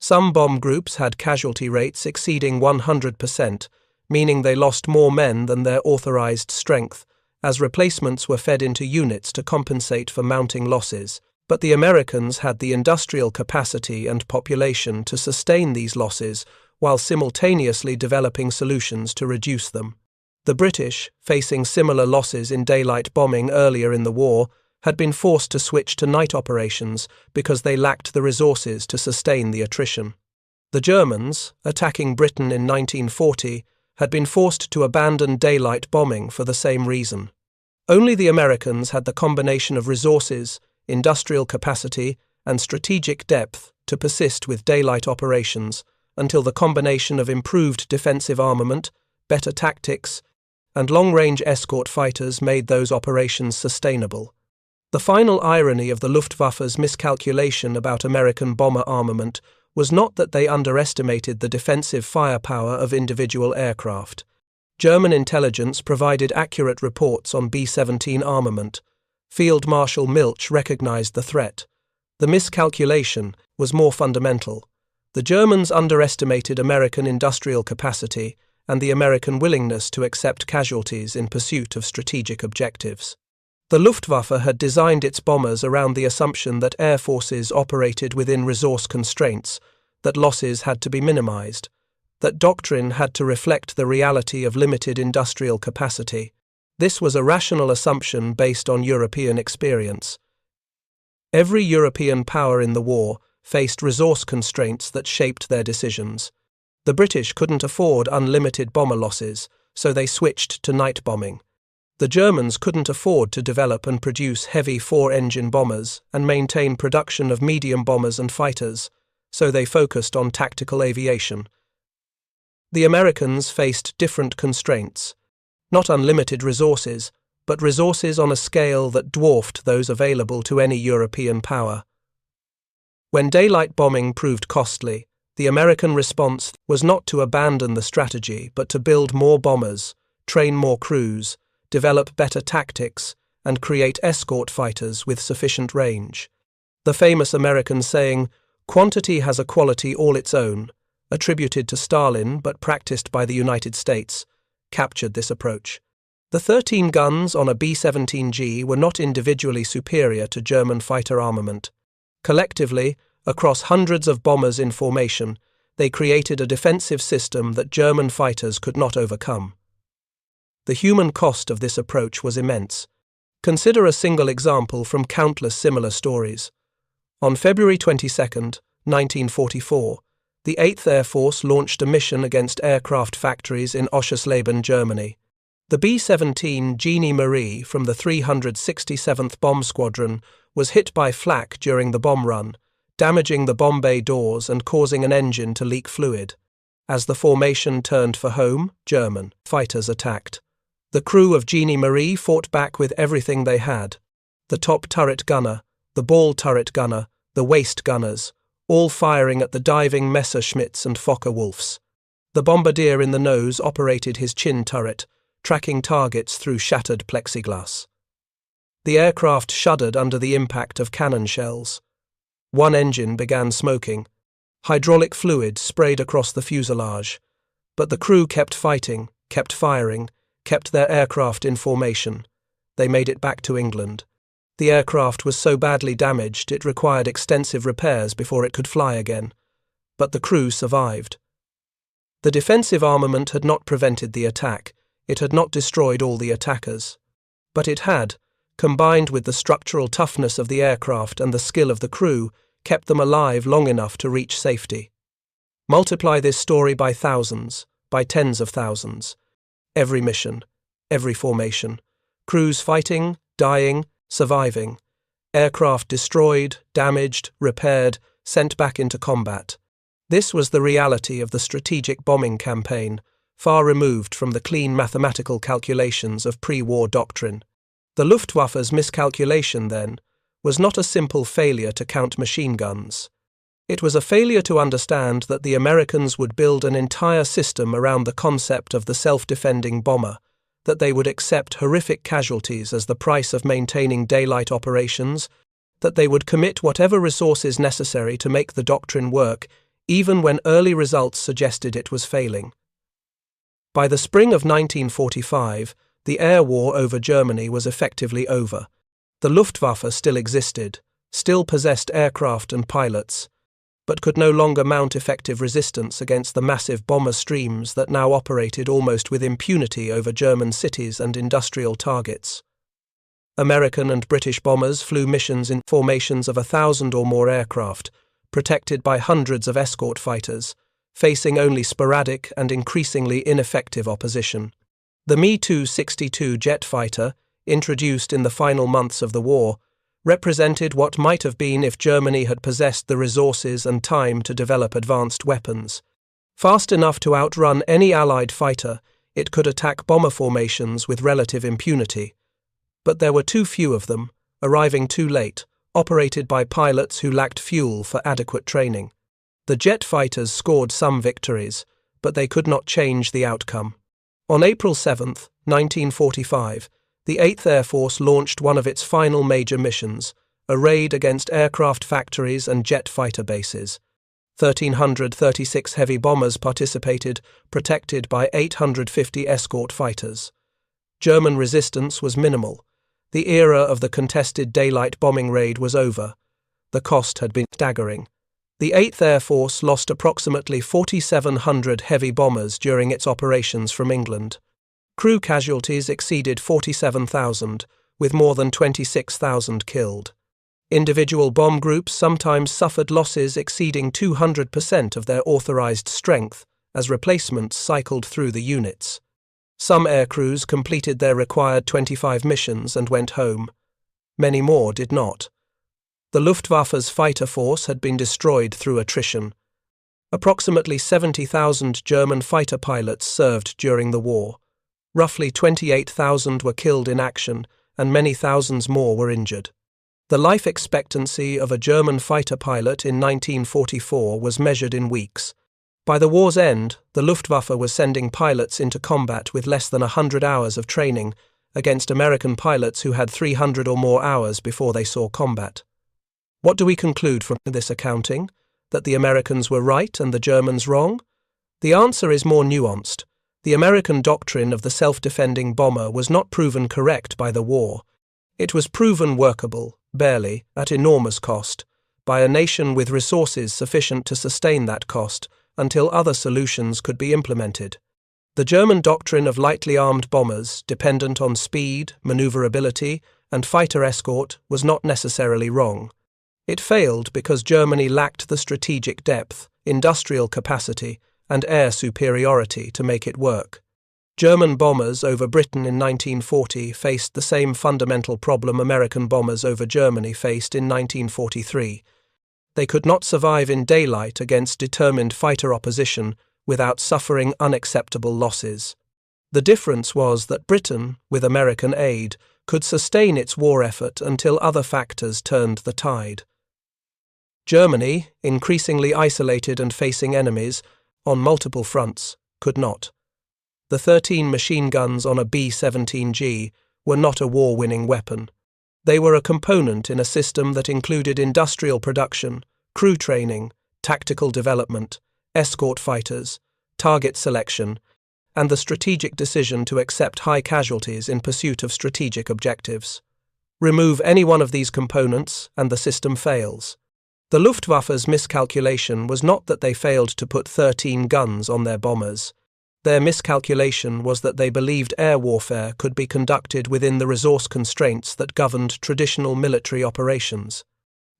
Some bomb groups had casualty rates exceeding 100%, meaning they lost more men than their authorized strength, as replacements were fed into units to compensate for mounting losses. But the Americans had the industrial capacity and population to sustain these losses while simultaneously developing solutions to reduce them. The British, facing similar losses in daylight bombing earlier in the war, had been forced to switch to night operations because they lacked the resources to sustain the attrition. The Germans, attacking Britain in 1940, had been forced to abandon daylight bombing for the same reason. Only the Americans had the combination of resources, industrial capacity, and strategic depth to persist with daylight operations until the combination of improved defensive armament, better tactics, and long-range escort fighters made those operations sustainable. The final irony of the Luftwaffe's miscalculation about American bomber armament was not that they underestimated the defensive firepower of individual aircraft. German intelligence provided accurate reports on B-17 armament. Field Marshal Milch recognized the threat. The miscalculation was more fundamental. The Germans underestimated American industrial capacity and the American willingness to accept casualties in pursuit of strategic objectives. The Luftwaffe had designed its bombers around the assumption that air forces operated within resource constraints, that losses had to be minimized, that doctrine had to reflect the reality of limited industrial capacity. This was a rational assumption based on European experience. Every European power in the war faced resource constraints that shaped their decisions. The British couldn't afford unlimited bomber losses, so they switched to night bombing. The Germans couldn't afford to develop and produce heavy four-engine bombers and maintain production of medium bombers and fighters, so they focused on tactical aviation. The Americans faced different constraints, not unlimited resources, but resources on a scale that dwarfed those available to any European power. When daylight bombing proved costly, the American response was not to abandon the strategy but to build more bombers, train more crews, develop better tactics, and create escort fighters with sufficient range. The famous American saying, "Quantity has a quality all its own," attributed to Stalin but practiced by the United States, captured this approach. The 13 guns on a B-17G were not individually superior to German fighter armament. Collectively, across hundreds of bombers in formation, they created a defensive system that German fighters could not overcome. The human cost of this approach was immense. Consider a single example from countless similar stories. On February 22, 1944, the 8th Air Force launched a mission against aircraft factories in Oschersleben, Germany. The B-17 Genie Marie from the 367th Bomb Squadron was hit by flak during the bomb run, damaging the bomb bay doors and causing an engine to leak fluid. As the formation turned for home, German fighters attacked. The crew of Genie Marie fought back with everything they had. The top turret gunner, the ball turret gunner, the waist gunners, all firing at the diving Messerschmitts and Fokker-Wulfs. The bombardier in the nose operated his chin turret, tracking targets through shattered plexiglass. The aircraft shuddered under the impact of cannon shells. One engine began smoking. Hydraulic fluid sprayed across the fuselage. But the crew kept fighting, kept firing, kept their aircraft in formation. They made it back to England. The aircraft was so badly damaged it required extensive repairs before it could fly again. But the crew survived. The defensive armament had not prevented the attack. It had not destroyed all the attackers. But it had, combined with the structural toughness of the aircraft and the skill of the crew, kept them alive long enough to reach safety. Multiply this story by thousands, by tens of thousands. Every mission, every formation. Crews fighting, dying, surviving. Aircraft destroyed, damaged, repaired, sent back into combat. This was the reality of the strategic bombing campaign, far removed from the clean mathematical calculations of pre-war doctrine. The Luftwaffe's miscalculation, then, was not a simple failure to count machine guns. It was a failure to understand that the Americans would build an entire system around the concept of the self-defending bomber, that they would accept horrific casualties as the price of maintaining daylight operations, that they would commit whatever resources necessary to make the doctrine work, even when early results suggested it was failing. By the spring of 1945, the air war over Germany was effectively over. The Luftwaffe still existed, still possessed aircraft and pilots, but could no longer mount effective resistance against the massive bomber streams that now operated almost with impunity over German cities and industrial targets. American and British bombers flew missions in formations of 1,000 or more aircraft, protected by hundreds of escort fighters, facing only sporadic and increasingly ineffective opposition. The Me-262 jet fighter, introduced in the final months of the war, represented what might have been if Germany had possessed the resources and time to develop advanced weapons. Fast enough to outrun any Allied fighter, it could attack bomber formations with relative impunity. But there were too few of them, arriving too late, operated by pilots who lacked fuel for adequate training. The jet fighters scored some victories, but they could not change the outcome. On April 7, 1945, the 8th Air Force launched one of its final major missions, a raid against aircraft factories and jet fighter bases. 1,336 heavy bombers participated, protected by 850 escort fighters. German resistance was minimal. The era of the contested daylight bombing raid was over. The cost had been staggering. The 8th Air Force lost approximately 4,700 heavy bombers during its operations from England. Crew casualties exceeded 47,000, with more than 26,000 killed. Individual bomb groups sometimes suffered losses exceeding 200% of their authorized strength as replacements cycled through the units. Some aircrews completed their required 25 missions and went home. Many more did not. The Luftwaffe's fighter force had been destroyed through attrition. Approximately 70,000 German fighter pilots served during the war. Roughly 28,000 were killed in action, and many thousands more were injured. The life expectancy of a German fighter pilot in 1944 was measured in weeks. By the war's end, the Luftwaffe was sending pilots into combat with less than 100 hours of training against American pilots who had 300 or more hours before they saw combat. What do we conclude from this accounting? That the Americans were right and the Germans wrong? The answer is more nuanced. The American doctrine of the self-defending bomber was not proven correct by the war. It was proven workable, barely, at enormous cost, by a nation with resources sufficient to sustain that cost until other solutions could be implemented. The German doctrine of lightly armed bombers, dependent on speed, maneuverability, and fighter escort, was not necessarily wrong. It failed because Germany lacked the strategic depth, industrial capacity, and air superiority to make it work. German bombers over Britain in 1940 faced the same fundamental problem American bombers over Germany faced in 1943. They could not survive in daylight against determined fighter opposition without suffering unacceptable losses. The difference was that Britain, with American aid, could sustain its war effort until other factors turned the tide. Germany, increasingly isolated and facing enemies on multiple fronts, could not. The 13 machine guns on a B-17G were not a war-winning weapon. They were a component in a system that included industrial production, crew training, tactical development, escort fighters, target selection, and the strategic decision to accept high casualties in pursuit of strategic objectives. Remove any one of these components, and the system fails. The Luftwaffe's miscalculation was not that they failed to put 13 guns on their bombers. Their miscalculation was that they believed air warfare could be conducted within the resource constraints that governed traditional military operations.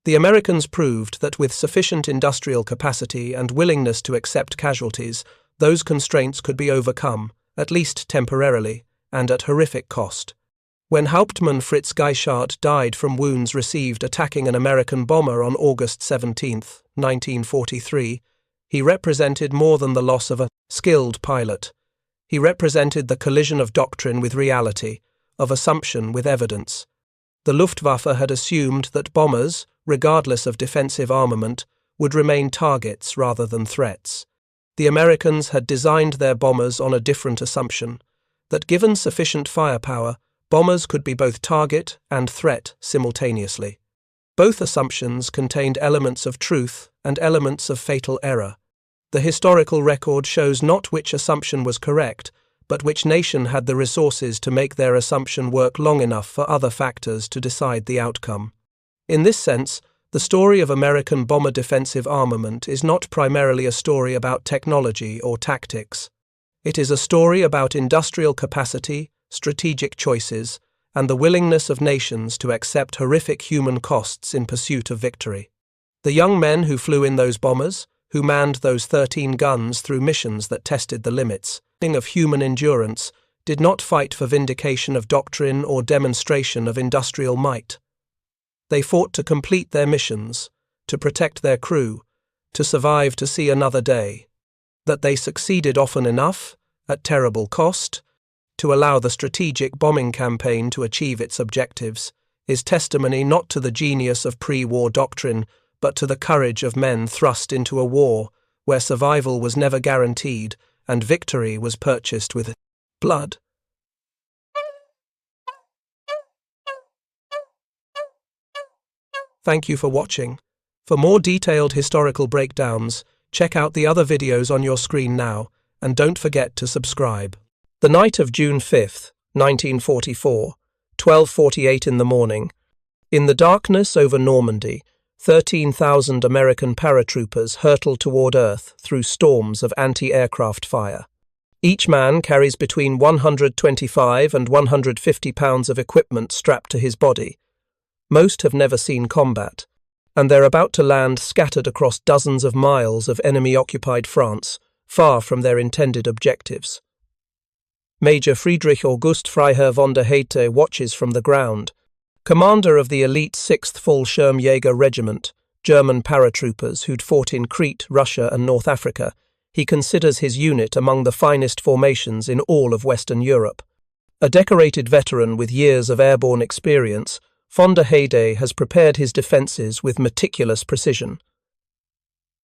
The Americans proved that with sufficient industrial capacity and willingness to accept casualties, those constraints could be overcome, at least temporarily, and at horrific cost. When Hauptmann Fritz Geischardt died from wounds received attacking an American bomber on August 17, 1943, he represented more than the loss of a skilled pilot. He represented the collision of doctrine with reality, of assumption with evidence. The Luftwaffe had assumed that bombers, regardless of defensive armament, would remain targets rather than threats. The Americans had designed their bombers on a different assumption, that given sufficient firepower, bombers could be both target and threat simultaneously. Both assumptions contained elements of truth and elements of fatal error. The historical record shows not which assumption was correct, but which nation had the resources to make their assumption work long enough for other factors to decide the outcome. In this sense, the story of American bomber defensive armament is not primarily a story about technology or tactics. It is a story about industrial capacity, strategic choices, and the willingness of nations to accept horrific human costs in pursuit of victory. The young men who flew in those bombers, who manned those 13 guns through missions that tested the limits of human endurance, did not fight for vindication of doctrine or demonstration of industrial might. They fought to complete their missions, to protect their crew, to survive to see another day. That they succeeded often enough, at terrible cost, to allow the strategic bombing campaign to achieve its objectives, is testimony not to the genius of pre-war doctrine, but to the courage of men thrust into a war where survival was never guaranteed and victory was purchased with blood. Thank you for watching. For more detailed historical breakdowns, check out the other videos on your screen now, and don't forget to subscribe. The night of June 5, 1944, 12:48 in the morning. In the darkness over Normandy, 13,000 American paratroopers hurtled toward Earth through storms of anti-aircraft fire. Each man carries between 125 and 150 pounds of equipment strapped to his body. Most have never seen combat, and they're about to land scattered across dozens of miles of enemy-occupied France, far from their intended objectives. Major Friedrich August Freiherr von der Heydte watches from the ground. Commander of the elite 6th Fallschirmjäger Regiment, German paratroopers who'd fought in Crete, Russia and North Africa, he considers his unit among the finest formations in all of Western Europe. A decorated veteran with years of airborne experience, von der Heydte has prepared his defences with meticulous precision.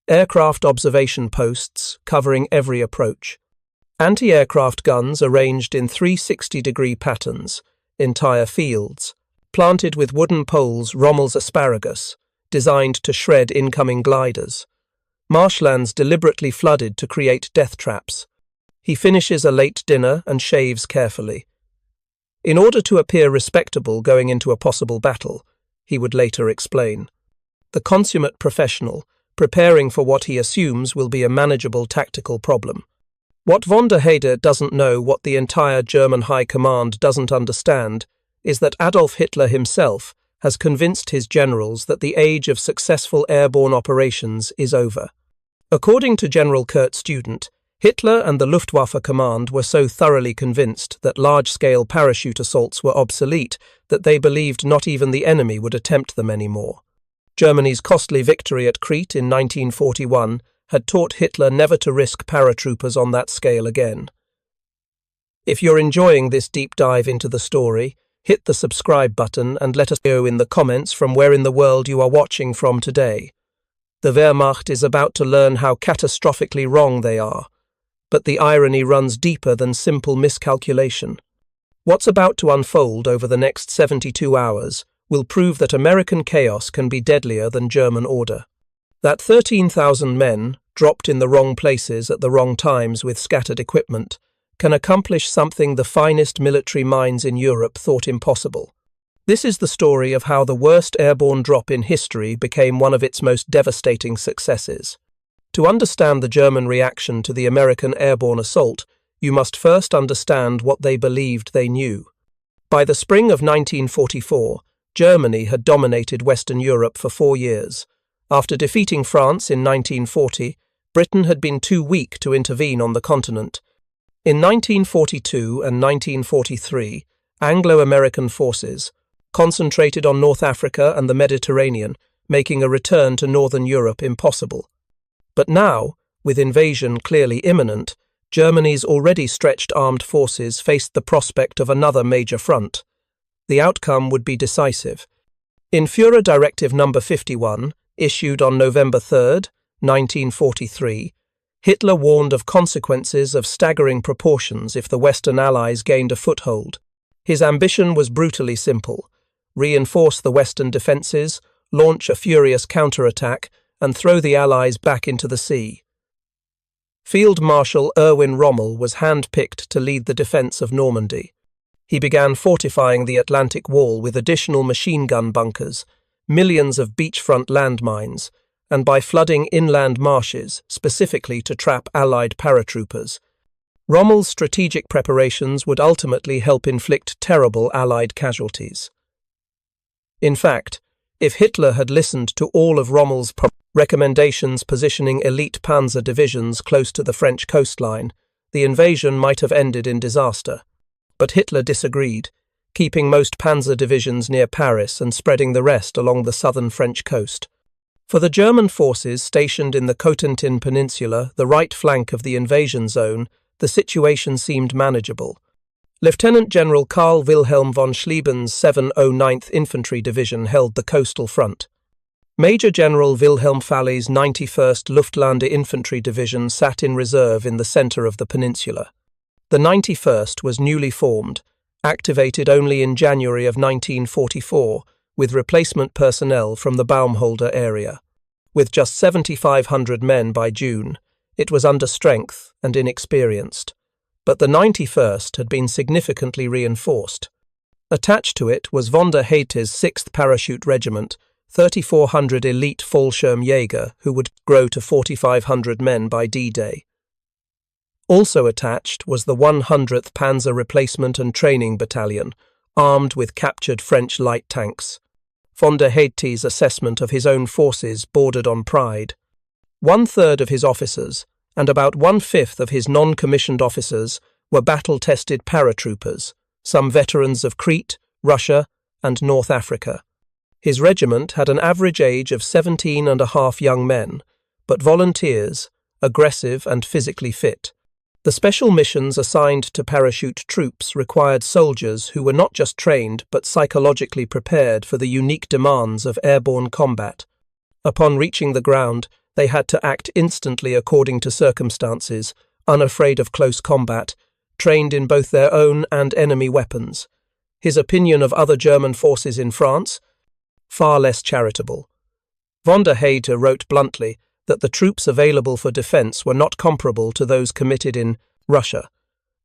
Aircraft observation posts covering every approach. Anti-aircraft guns arranged in 360-degree patterns, entire fields, planted with wooden poles Rommel's asparagus, designed to shred incoming gliders. Marshlands deliberately flooded to create death traps. He finishes a late dinner and shaves carefully. In order to appear respectable going into a possible battle, he would later explain. The consummate professional, preparing for what he assumes will be a manageable tactical problem. What von der Heydte doesn't know, what the entire German High Command doesn't understand, is that Adolf Hitler himself has convinced his generals that the age of successful airborne operations is over. According to General Kurt Student, Hitler and the Luftwaffe command were so thoroughly convinced that large-scale parachute assaults were obsolete that they believed not even the enemy would attempt them anymore. Germany's costly victory at Crete in 1941 had taught Hitler never to risk paratroopers on that scale again. If you're enjoying this deep dive into the story, hit the subscribe button and let us know in the comments from where in the world you are watching from today. The Wehrmacht is about to learn how catastrophically wrong they are, but the irony runs deeper than simple miscalculation. What's about to unfold over the next 72 hours will prove that American chaos can be deadlier than German order. That 13,000 men, dropped in the wrong places at the wrong times with scattered equipment, can accomplish something the finest military minds in Europe thought impossible. This is the story of how the worst airborne drop in history became one of its most devastating successes. To understand the German reaction to the American airborne assault, you must first understand what they believed they knew. By the spring of 1944, Germany had dominated Western Europe for 4 years. After defeating France in 1940, Britain had been too weak to intervene on the continent. In 1942 and 1943, Anglo-American forces concentrated on North Africa and the Mediterranean, making a return to Northern Europe impossible. But now, with invasion clearly imminent, Germany's already stretched armed forces faced the prospect of another major front. The outcome would be decisive. In Führer Directive No. 51, issued on November 3, 1943, Hitler warned of consequences of staggering proportions if the Western Allies gained a foothold. His ambition was brutally simple: reinforce the Western defences, launch a furious counterattack, and throw the Allies back into the sea. Field Marshal Erwin Rommel was hand-picked to lead the defence of Normandy. He began fortifying the Atlantic Wall with additional machine gun bunkers, millions of beachfront landmines, and by flooding inland marshes, specifically to trap Allied paratroopers. Rommel's strategic preparations would ultimately help inflict terrible Allied casualties. In fact, if Hitler had listened to all of Rommel's recommendations positioning elite panzer divisions close to the French coastline, the invasion might have ended in disaster. But Hitler disagreed, keeping most panzer divisions near Paris and spreading the rest along the southern French coast. For the German forces stationed in the Cotentin Peninsula, the right flank of the invasion zone, the situation seemed manageable. Lieutenant General Karl Wilhelm von Schlieben's 709th Infantry Division held the coastal front. Major General Wilhelm Fally's 91st Luftlande Infantry Division sat in reserve in the centre of the peninsula. The 91st was newly formed, activated only in January of 1944, with replacement personnel from the Baumholder area. With just 7,500 men by June, it was understrength and inexperienced. But the 91st had been significantly reinforced. Attached to it was von der Heydte's 6th Parachute Regiment, 3,400 elite Fallschirmjäger who would grow to 4,500 men by D-Day. Also attached was the 100th Panzer Replacement and Training Battalion, armed with captured French light tanks. Von der Heydte's assessment of his own forces bordered on pride. 1/3 of his officers, and about 1/5 of his non-commissioned officers, were battle-tested paratroopers, some veterans of Crete, Russia, and North Africa. His regiment had an average age of 17.5 young men, but volunteers, aggressive and physically fit. The special missions assigned to parachute troops required soldiers who were not just trained but psychologically prepared for the unique demands of airborne combat. Upon reaching the ground, they had to act instantly according to circumstances, unafraid of close combat, trained in both their own and enemy weapons. His opinion of other German forces in France? Far less charitable. Von der Heydte wrote bluntly that the troops available for defense were not comparable to those committed in Russia.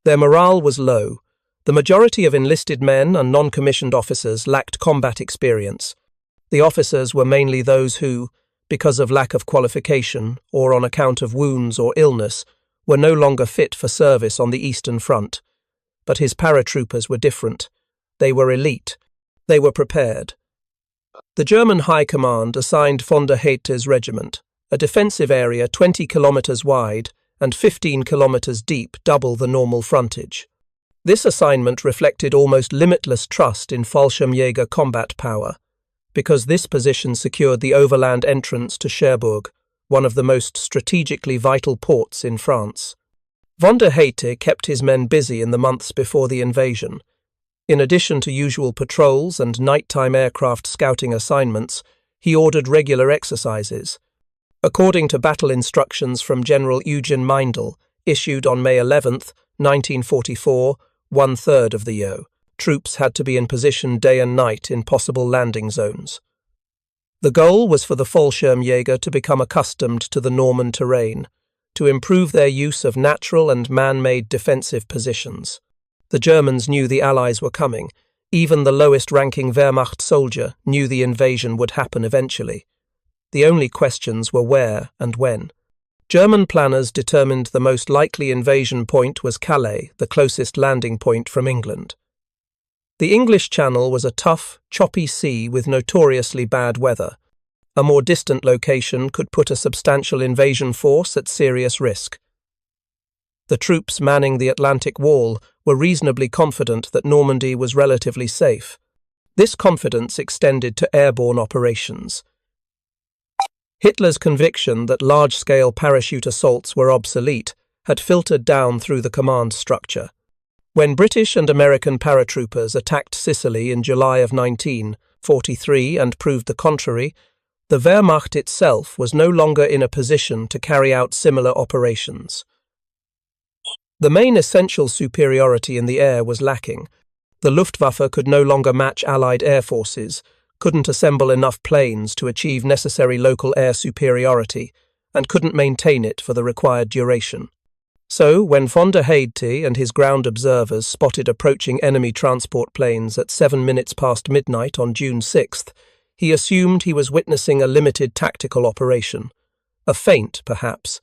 Their morale was low. The majority of enlisted men and non-commissioned officers lacked combat experience. The officers were mainly those who, because of lack of qualification or on account of wounds or illness, were no longer fit for service on the Eastern Front. But his paratroopers were different. They were elite. They were prepared. The German High Command assigned von der Heydte's regiment, a defensive area 20 kilometers wide and 15 kilometers deep, double the normal frontage. This assignment reflected almost limitless trust in Fallschirmjäger combat power, because this position secured the overland entrance to Cherbourg, one of the most strategically vital ports in France. Von der Heydte kept his men busy in the months before the invasion. In addition to usual patrols and nighttime aircraft scouting assignments, he ordered regular exercises. According to battle instructions from General Eugen Meindl, issued on May 11, 1944, 1/3 of the year, troops had to be in position day and night in possible landing zones. The goal was for the Fallschirmjäger to become accustomed to the Norman terrain, to improve their use of natural and man-made defensive positions. The Germans knew the Allies were coming. Even the lowest-ranking Wehrmacht soldier knew the invasion would happen eventually. The only questions were where and when. German planners determined the most likely invasion point was Calais, the closest landing point from England. The English Channel was a tough, choppy sea with notoriously bad weather. A more distant location could put a substantial invasion force at serious risk. The troops manning the Atlantic Wall were reasonably confident that Normandy was relatively safe. This confidence extended to airborne operations. Hitler's conviction that large-scale parachute assaults were obsolete had filtered down through the command structure. When British and American paratroopers attacked Sicily in July of 1943 and proved the contrary, the Wehrmacht itself was no longer in a position to carry out similar operations. The main essential superiority in the air was lacking. The Luftwaffe could no longer match Allied air forces, couldn't assemble enough planes to achieve necessary local air superiority, and couldn't maintain it for the required duration. So, when von der Heydte and his ground observers spotted approaching enemy transport planes at 7 minutes past midnight on June 6th, he assumed he was witnessing a limited tactical operation, a feint, perhaps,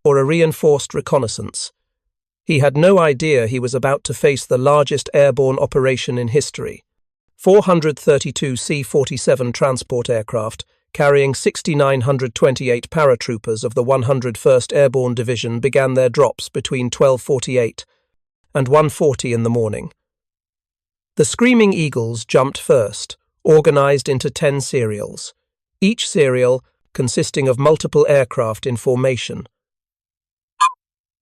or a reinforced reconnaissance. He had no idea he was about to face the largest airborne operation in history. 432 C-47 transport aircraft, carrying 6,928 paratroopers of the 101st Airborne Division, began their drops between 12:48 and 1:40 in the morning. The Screaming Eagles jumped first, organized into 10 serials, each serial consisting of multiple aircraft in formation.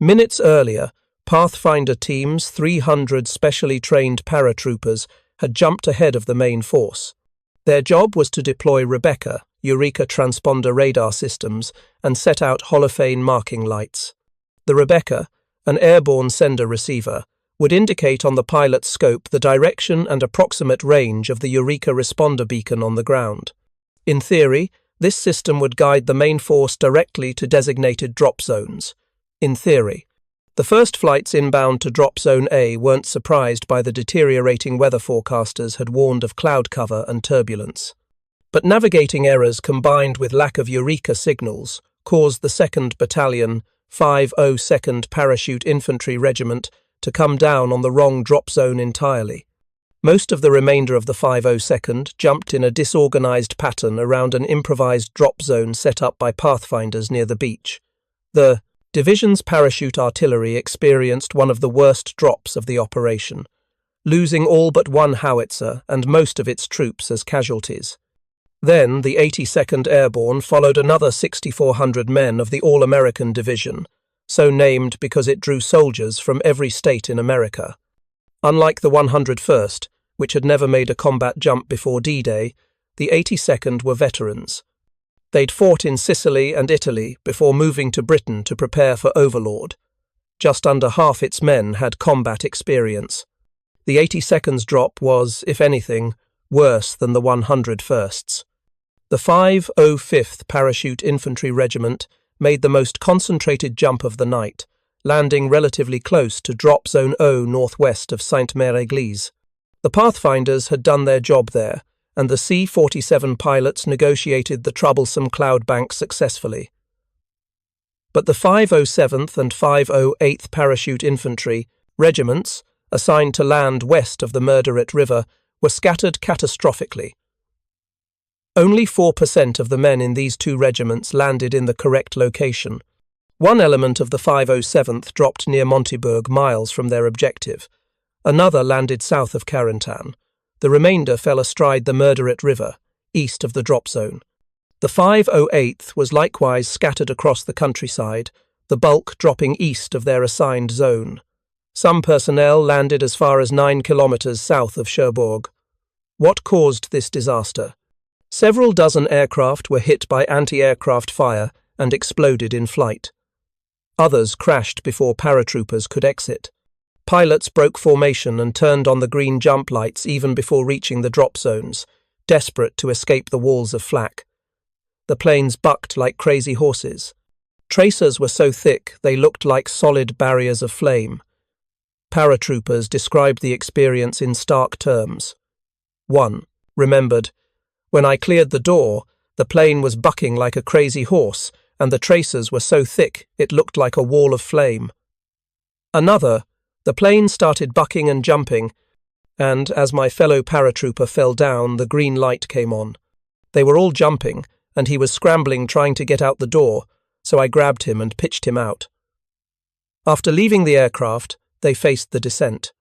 Minutes earlier, Pathfinder Team's 300 specially trained paratroopers had jumped ahead of the main force. Their job was to deploy Rebecca, Eureka transponder radar systems, and set out holophane marking lights. The Rebecca, an airborne sender-receiver, would indicate on the pilot's scope the direction and approximate range of the Eureka responder beacon on the ground. In theory, this system would guide the main force directly to designated drop zones. In theory. The first flights inbound to Drop Zone A weren't surprised by the deteriorating weather forecasters had warned of cloud cover and turbulence. But navigating errors combined with lack of Eureka signals caused the 2nd Battalion, 502nd Parachute Infantry Regiment, to come down on the wrong drop zone entirely. Most of the remainder of the 502nd jumped in a disorganized pattern around an improvised drop zone set up by pathfinders near the beach. The Division's parachute artillery experienced one of the worst drops of the operation, losing all but one howitzer and most of its troops as casualties. Then the 82nd Airborne followed another 6,400 men of the All-American Division, so named because it drew soldiers from every state in America. Unlike the 101st, which had never made a combat jump before D-Day, the 82nd were veterans. They'd fought in Sicily and Italy before moving to Britain to prepare for Overlord. Just under half its men had combat experience. The 82nd's drop was, if anything, worse than the 101st's. The 505th Parachute Infantry Regiment made the most concentrated jump of the night, landing relatively close to Drop Zone O northwest of Sainte-Mère-Église. The Pathfinders had done their job there, and the C-47 pilots negotiated the troublesome cloud bank successfully. But the 507th and 508th Parachute Infantry regiments, assigned to land west of the Murderette River, were scattered catastrophically. Only 4% of the men in these two regiments landed in the correct location. One element of the 507th dropped near Montebourg, miles from their objective. Another landed south of Carentan. The remainder fell astride the Murderette River, east of the drop zone. The 508th was likewise scattered across the countryside, the bulk dropping east of their assigned zone. Some personnel landed as far as 9 kilometers south of Cherbourg. What caused this disaster? Several dozen aircraft were hit by anti-aircraft fire and exploded in flight. Others crashed before paratroopers could exit. Pilots broke formation and turned on the green jump lights even before reaching the drop zones, desperate to escape the walls of flak. The planes bucked like crazy horses. Tracers were so thick they looked like solid barriers of flame. Paratroopers described the experience in stark terms. One remembered, "When I cleared the door, the plane was bucking like a crazy horse, and the tracers were so thick it looked like a wall of flame." Another, "The plane started bucking and jumping, and as my fellow paratrooper fell down, the green light came on. They were all jumping, and he was scrambling trying to get out the door, so I grabbed him and pitched him out." After leaving the aircraft, they faced the descent.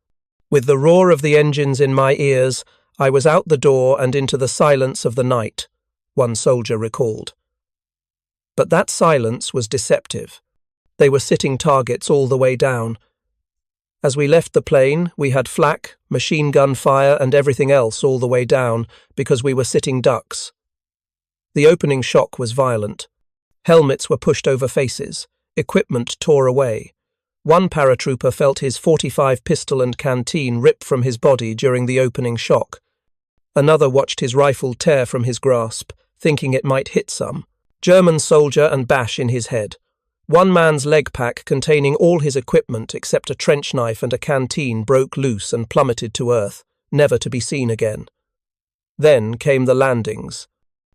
"With the roar of the engines in my ears, I was out the door and into the silence of the night," one soldier recalled. But that silence was deceptive. They were sitting targets all the way down. As we left the plane, we had flak, machine gun fire and everything else all the way down because we were sitting ducks. The opening shock was violent. Helmets were pushed over faces. Equipment tore away. One paratrooper felt his .45 pistol and canteen rip from his body during the opening shock. Another watched his rifle tear from his grasp, thinking it might hit some German soldier and bash in his head. One man's leg pack containing all his equipment except a trench knife and a canteen broke loose and plummeted to earth, never to be seen again. Then came the landings.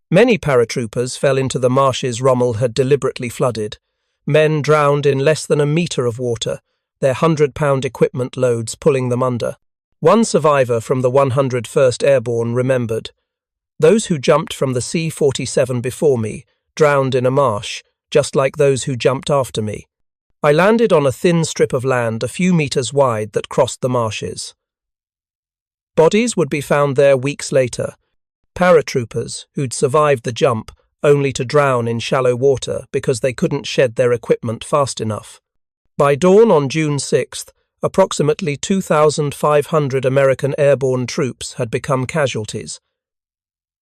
Many paratroopers fell into the marshes Rommel had deliberately flooded. Men drowned in less than a metre of water, their 100-pound equipment loads pulling them under. One survivor from the 101st Airborne remembered, "Those who jumped from the C-47 before me drowned in a marsh, just like those who jumped after me. I landed on a thin strip of land a few meters wide that crossed the marshes." Bodies would be found there weeks later. Paratroopers who'd survived the jump only to drown in shallow water because they couldn't shed their equipment fast enough. By dawn on June 6th, approximately 2,500 American airborne troops had become casualties.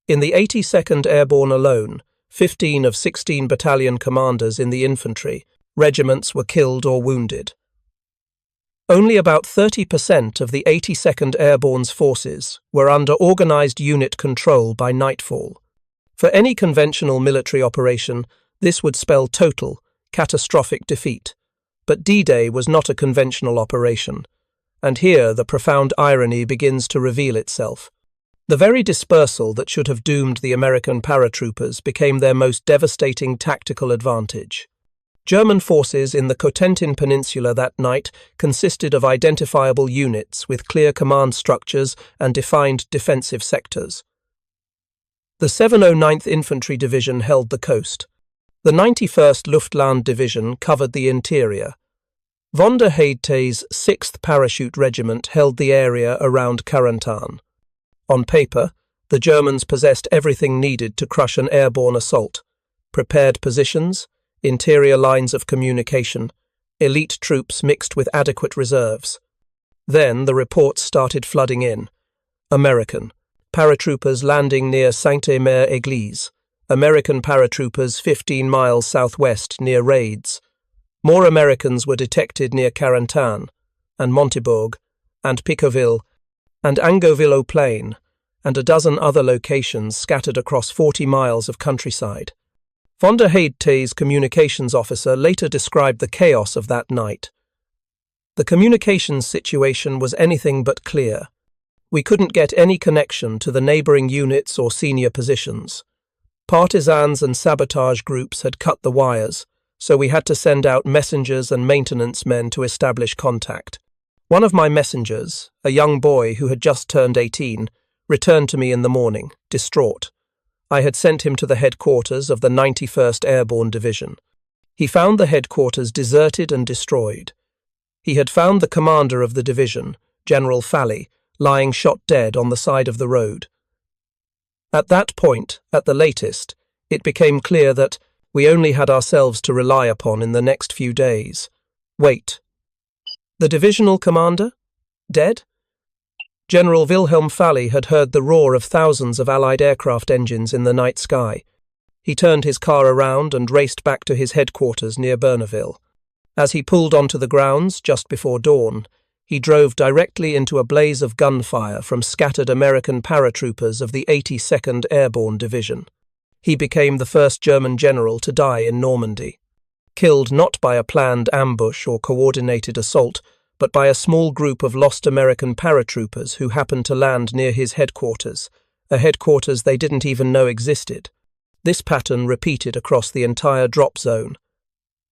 In the 82nd Airborne alone, 15 of 16 battalion commanders in the infantry regiments were killed or wounded. Only about 30% of the 82nd Airborne's forces were under organized unit control by nightfall. For any conventional military operation, this would spell total, catastrophic defeat. But D-Day was not a conventional operation, and here the profound irony begins to reveal itself. The very dispersal that should have doomed the American paratroopers became their most devastating tactical advantage. German forces in the Cotentin Peninsula that night consisted of identifiable units with clear command structures and defined defensive sectors. The 709th Infantry Division held the coast. The 91st Luftland Division covered the interior. Von der Heydte's 6th Parachute Regiment held the area around Carentan. On paper, the Germans possessed everything needed to crush an airborne assault: prepared positions, interior lines of communication, elite troops mixed with adequate reserves. Then the reports started flooding in. American paratroopers landing near Sainte-Mère-Église. American paratroopers 15 miles southwest near Raids. More Americans were detected near Carentan, and Montebourg, and Picauville, and Angoville-aux-Plaines, and a dozen other locations scattered across 40 miles of countryside. Von der Heydte's communications officer later described the chaos of that night. The communications situation was anything but clear. We couldn't get any connection to the neighboring units or senior positions. Partisans and sabotage groups had cut the wires, so we had to send out messengers and maintenance men to establish contact. One of my messengers, a young boy who had just turned 18, returned to me in the morning, distraught. I had sent him to the headquarters of the 91st Airborne Division. He found the headquarters deserted and destroyed. He had found the commander of the division, General Falley, lying shot dead on the side of the road. At that point, at the latest, it became clear that we only had ourselves to rely upon in the next few days. Wait. The divisional commander? Dead? General Wilhelm Falley had heard the roar of thousands of Allied aircraft engines in the night sky. He turned his car around and raced back to his headquarters near Bernaville. As he pulled onto the grounds just before dawn, he drove directly into a blaze of gunfire from scattered American paratroopers of the 82nd Airborne Division. He became the first German general to die in Normandy, killed not by a planned ambush or coordinated assault, but by a small group of lost American paratroopers who happened to land near his headquarters, a headquarters they didn't even know existed. This pattern repeated across the entire drop zone.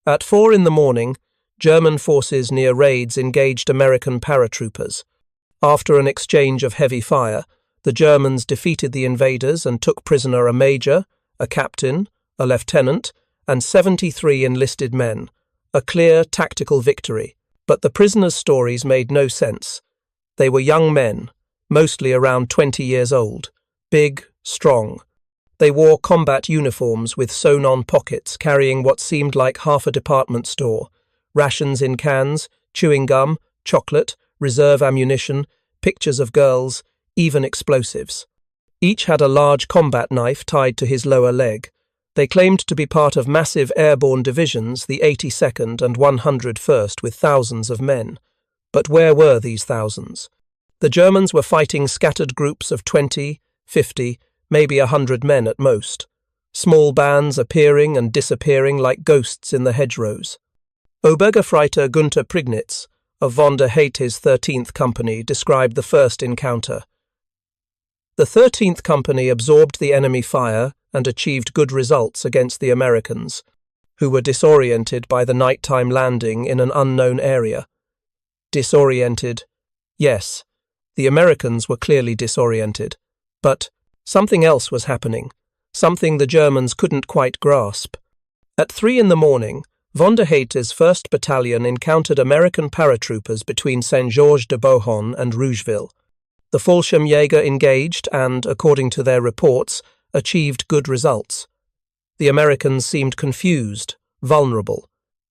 At 4 a.m, German forces near Raids engaged American paratroopers. After an exchange of heavy fire, the Germans defeated the invaders and took prisoner a major, a captain, a lieutenant, and 73 enlisted men, a clear tactical victory. But the prisoners' stories made no sense. They were young men, mostly around 20 years old, big, strong. They wore combat uniforms with sewn-on pockets carrying what seemed like half a department store, rations in cans, chewing gum, chocolate, reserve ammunition, pictures of girls, even explosives. Each had a large combat knife tied to his lower leg. They claimed to be part of massive airborne divisions, the 82nd and 101st, with thousands of men. But where were these thousands? The Germans were fighting scattered groups of 20, 50, maybe 100 men at most. Small bands appearing and disappearing like ghosts in the hedgerows. Obergefreiter Gunther Prignitz of von der Heydte's 13th Company described the first encounter. The 13th Company absorbed the enemy fire and achieved good results against the Americans, who were disoriented by the nighttime landing in an unknown area. Disoriented? Yes, the Americans were clearly disoriented. But something else was happening, something the Germans couldn't quite grasp. At 3 a.m, von der Heydte's 1st Battalion encountered American paratroopers between Saint-Georges-de-Bohon and Rougeville. The Fallschirmjäger engaged and, according to their reports, achieved good results. The Americans seemed confused, vulnerable.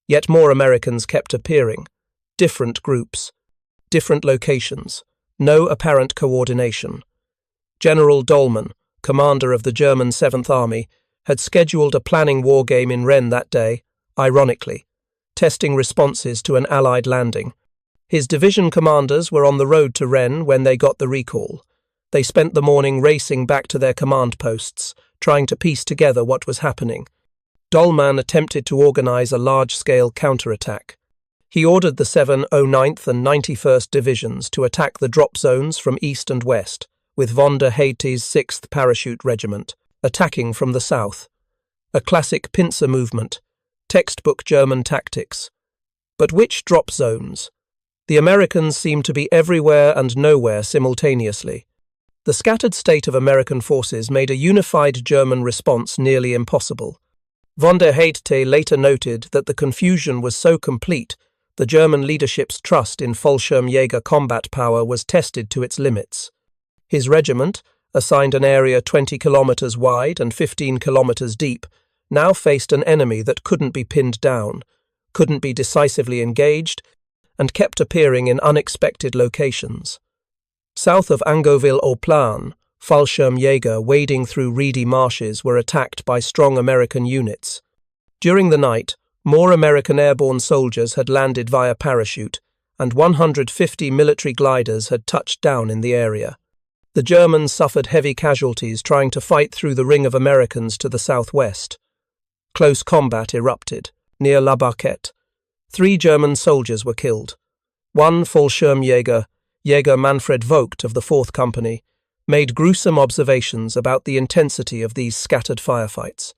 Yet more Americans kept appearing. Different groups. Different locations. No apparent coordination. General Dollmann, commander of the German 7th Army, had scheduled a planning war game in Rennes that day, ironically, testing responses to an Allied landing. His division commanders were on the road to Rennes when they got the recall. They spent the morning racing back to their command posts, trying to piece together what was happening. Dollmann attempted to organize a large-scale counterattack. He ordered the 709th and 91st Divisions to attack the drop zones from east and west, with von der Heydte's 6th Parachute Regiment, attacking from the south. A classic pincer movement, textbook German tactics. But which drop zones? The Americans seemed to be everywhere and nowhere simultaneously. The scattered state of American forces made a unified German response nearly impossible. Von der Heydte later noted that the confusion was so complete, the German leadership's trust in Fallschirmjäger combat power was tested to its limits. His regiment, assigned an area 20 kilometers wide and 15 kilometers deep, now faced an enemy that couldn't be pinned down, couldn't be decisively engaged, and kept appearing in unexpected locations. South of Angoville-au-Plain, Fallschirmjäger wading through reedy marshes were attacked by strong American units. During the night, more American airborne soldiers had landed via parachute, and 150 military gliders had touched down in the area. The Germans suffered heavy casualties trying to fight through the ring of Americans to the southwest. Close combat erupted, near La Barquette. 3 German soldiers were killed. One Fallschirmjäger, Jäger Manfred Vogt of the 4th Company, made gruesome observations about the intensity of these scattered firefights.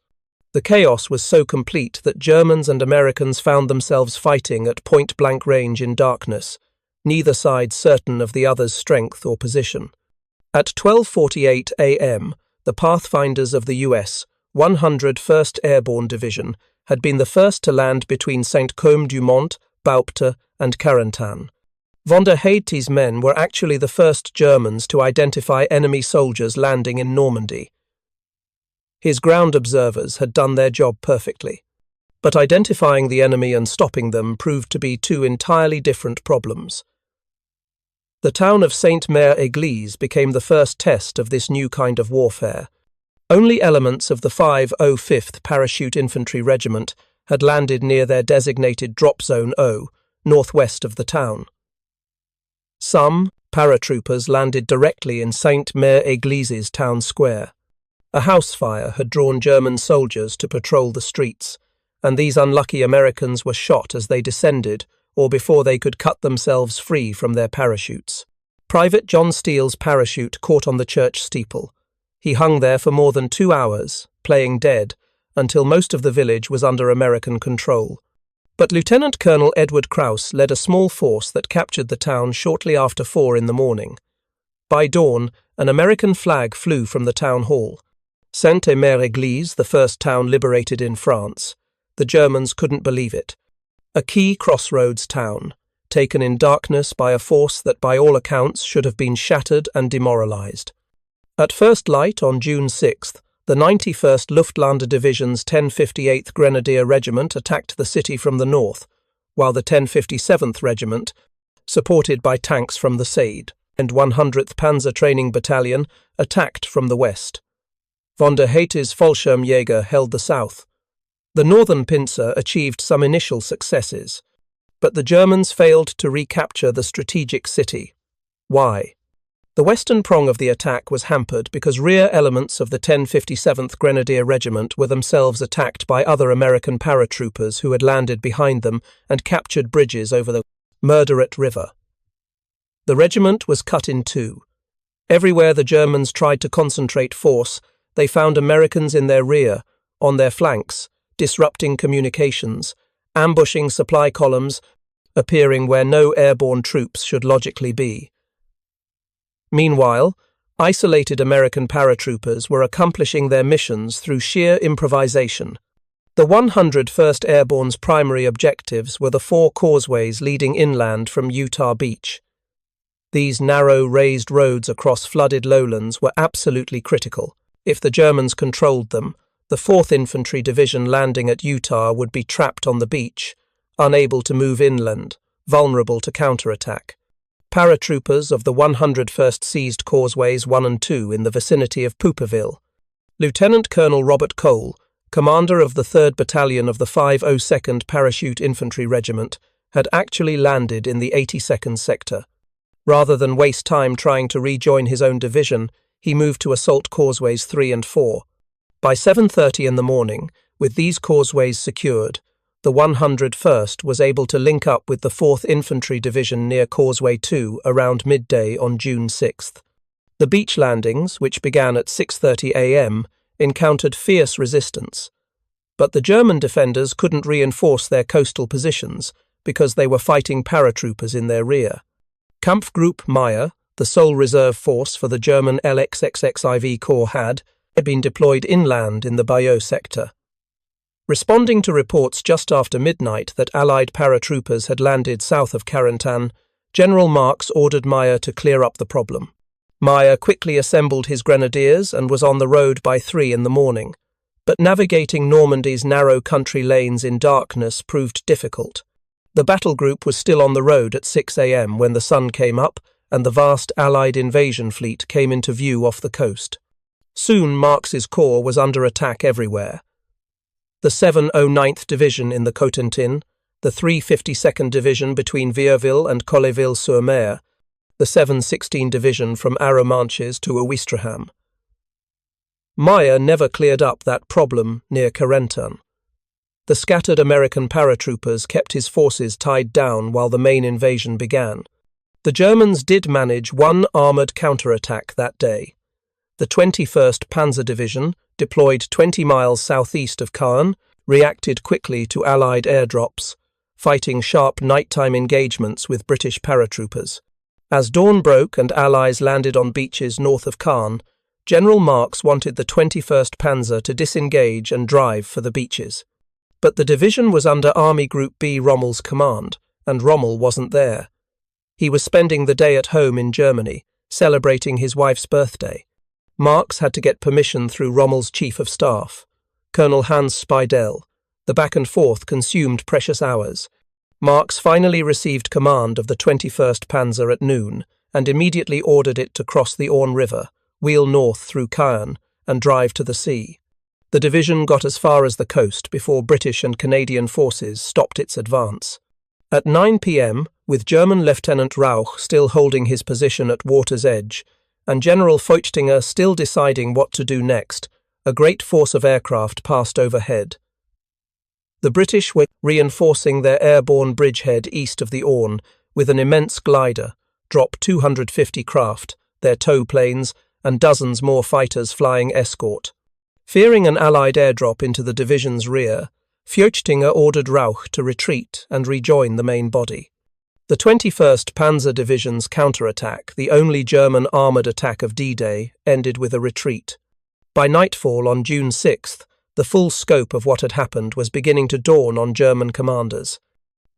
The chaos was so complete that Germans and Americans found themselves fighting at point-blank range in darkness, neither side certain of the other's strength or position. At 12:48 a.m., the Pathfinders of the U.S. 101st Airborne Division had been the first to land between Saint-Côme-du-Mont, Baupte, and Carentan. Von der Heydte's men were actually the first Germans to identify enemy soldiers landing in Normandy. His ground observers had done their job perfectly, but identifying the enemy and stopping them proved to be 2 entirely different problems. The town of Sainte-Mère-Église became the first test of this new kind of warfare. Only elements of the 505th Parachute Infantry Regiment had landed near their designated drop zone O, northwest of the town. Some paratroopers landed directly in Sainte-Mère-Église's town square. A house fire had drawn German soldiers to patrol the streets, and these unlucky Americans were shot as they descended or before they could cut themselves free from their parachutes. Private John Steele's parachute caught on the church steeple. He hung there for more than 2 hours, playing dead, until most of the village was under American control. But Lieutenant Colonel Edward Krauss led a small force that captured the town shortly after 4 in the morning. By dawn, an American flag flew from the town hall. Sainte-Mère-Église, the first town liberated in France. The Germans couldn't believe it. A key crossroads town, taken in darkness by a force that by all accounts should have been shattered and demoralized. At first light on June 6th, the 91st Luftlandedivision's Division's 1058th Grenadier Regiment attacked the city from the north, while the 1057th Regiment, supported by tanks from the Seide, and 100th Panzer Training Battalion, attacked from the west. Von der Heydte's Fallschirmjäger held the south. The northern pincer achieved some initial successes, but the Germans failed to recapture the strategic city. Why? The western prong of the attack was hampered because rear elements of the 1057th Grenadier Regiment were themselves attacked by other American paratroopers who had landed behind them and captured bridges over the Murderet River. The regiment was cut in 2. Everywhere the Germans tried to concentrate force, they found Americans in their rear, on their flanks, disrupting communications, ambushing supply columns, appearing where no airborne troops should logically be. Meanwhile, isolated American paratroopers were accomplishing their missions through sheer improvisation. The 101st Airborne's primary objectives were the 4 causeways leading inland from Utah Beach. These narrow, raised roads across flooded lowlands were absolutely critical. If the Germans controlled them, the 4th Infantry Division landing at Utah would be trapped on the beach, unable to move inland, vulnerable to counterattack. Paratroopers of the 101st seized causeways 1 and 2 in the vicinity of Pouperville. Lieutenant Colonel Robert Cole, commander of the 3rd Battalion of the 502nd Parachute Infantry Regiment, had actually landed in the 82nd sector. Rather than waste time trying to rejoin his own division, he moved to assault causeways 3 and 4. By 7:30 in the morning, with these causeways secured, the 101st was able to link up with the 4th Infantry Division near Causeway 2 around midday on June 6th. The beach landings, which began at 6:30 a.m., encountered fierce resistance. But the German defenders couldn't reinforce their coastal positions because they were fighting paratroopers in their rear. Kampfgruppe Meyer, the sole reserve force for the German LXXXIV Corps, had been deployed inland in the Bayeux sector. Responding to reports just after midnight that Allied paratroopers had landed south of Carentan, General Marx ordered Meyer to clear up the problem. Meyer quickly assembled his grenadiers and was on the road by 3 in the morning, but navigating Normandy's narrow country lanes in darkness proved difficult. The battle group was still on the road at 6 a.m. when the sun came up and the vast Allied invasion fleet came into view off the coast. Soon Marx's corps was under attack everywhere. The 709th Division in the Cotentin, the 352nd Division between Vierville and Colleville-sur-Mer, the 716 Division from Arromanches to Ouistreham. Meyer never cleared up that problem near Carentan. The scattered American paratroopers kept his forces tied down while the main invasion began. The Germans did manage one armoured counterattack that day. The 21st Panzer Division, deployed 20 miles southeast of Caen, reacted quickly to Allied airdrops, fighting sharp nighttime engagements with British paratroopers. As dawn broke and Allies landed on beaches north of Caen, General Marx wanted the 21st Panzer to disengage and drive for the beaches. But the division was under Army Group B Rommel's command, and Rommel wasn't there. He was spending the day at home in Germany, celebrating his wife's birthday. Marx had to get permission through Rommel's chief of staff, Colonel Hans Speidel. The back and forth consumed precious hours. Marx finally received command of the 21st Panzer at noon and immediately ordered it to cross the Orne River, wheel north through Caen, and drive to the sea. The division got as far as the coast before British and Canadian forces stopped its advance. At 9 p.m., with German Lieutenant Rauch still holding his position at water's edge, and General Feuchtinger still deciding what to do next, a great force of aircraft passed overhead. The British were reinforcing their airborne bridgehead east of the Orne with an immense glider, drop 250 craft, their tow planes, and dozens more fighters flying escort. Fearing an Allied airdrop into the division's rear, Feuchtinger ordered Rauch to retreat and rejoin the main body. The 21st Panzer Division's counterattack, the only German armoured attack of D-Day, ended with a retreat. By nightfall on June 6th, the full scope of what had happened was beginning to dawn on German commanders.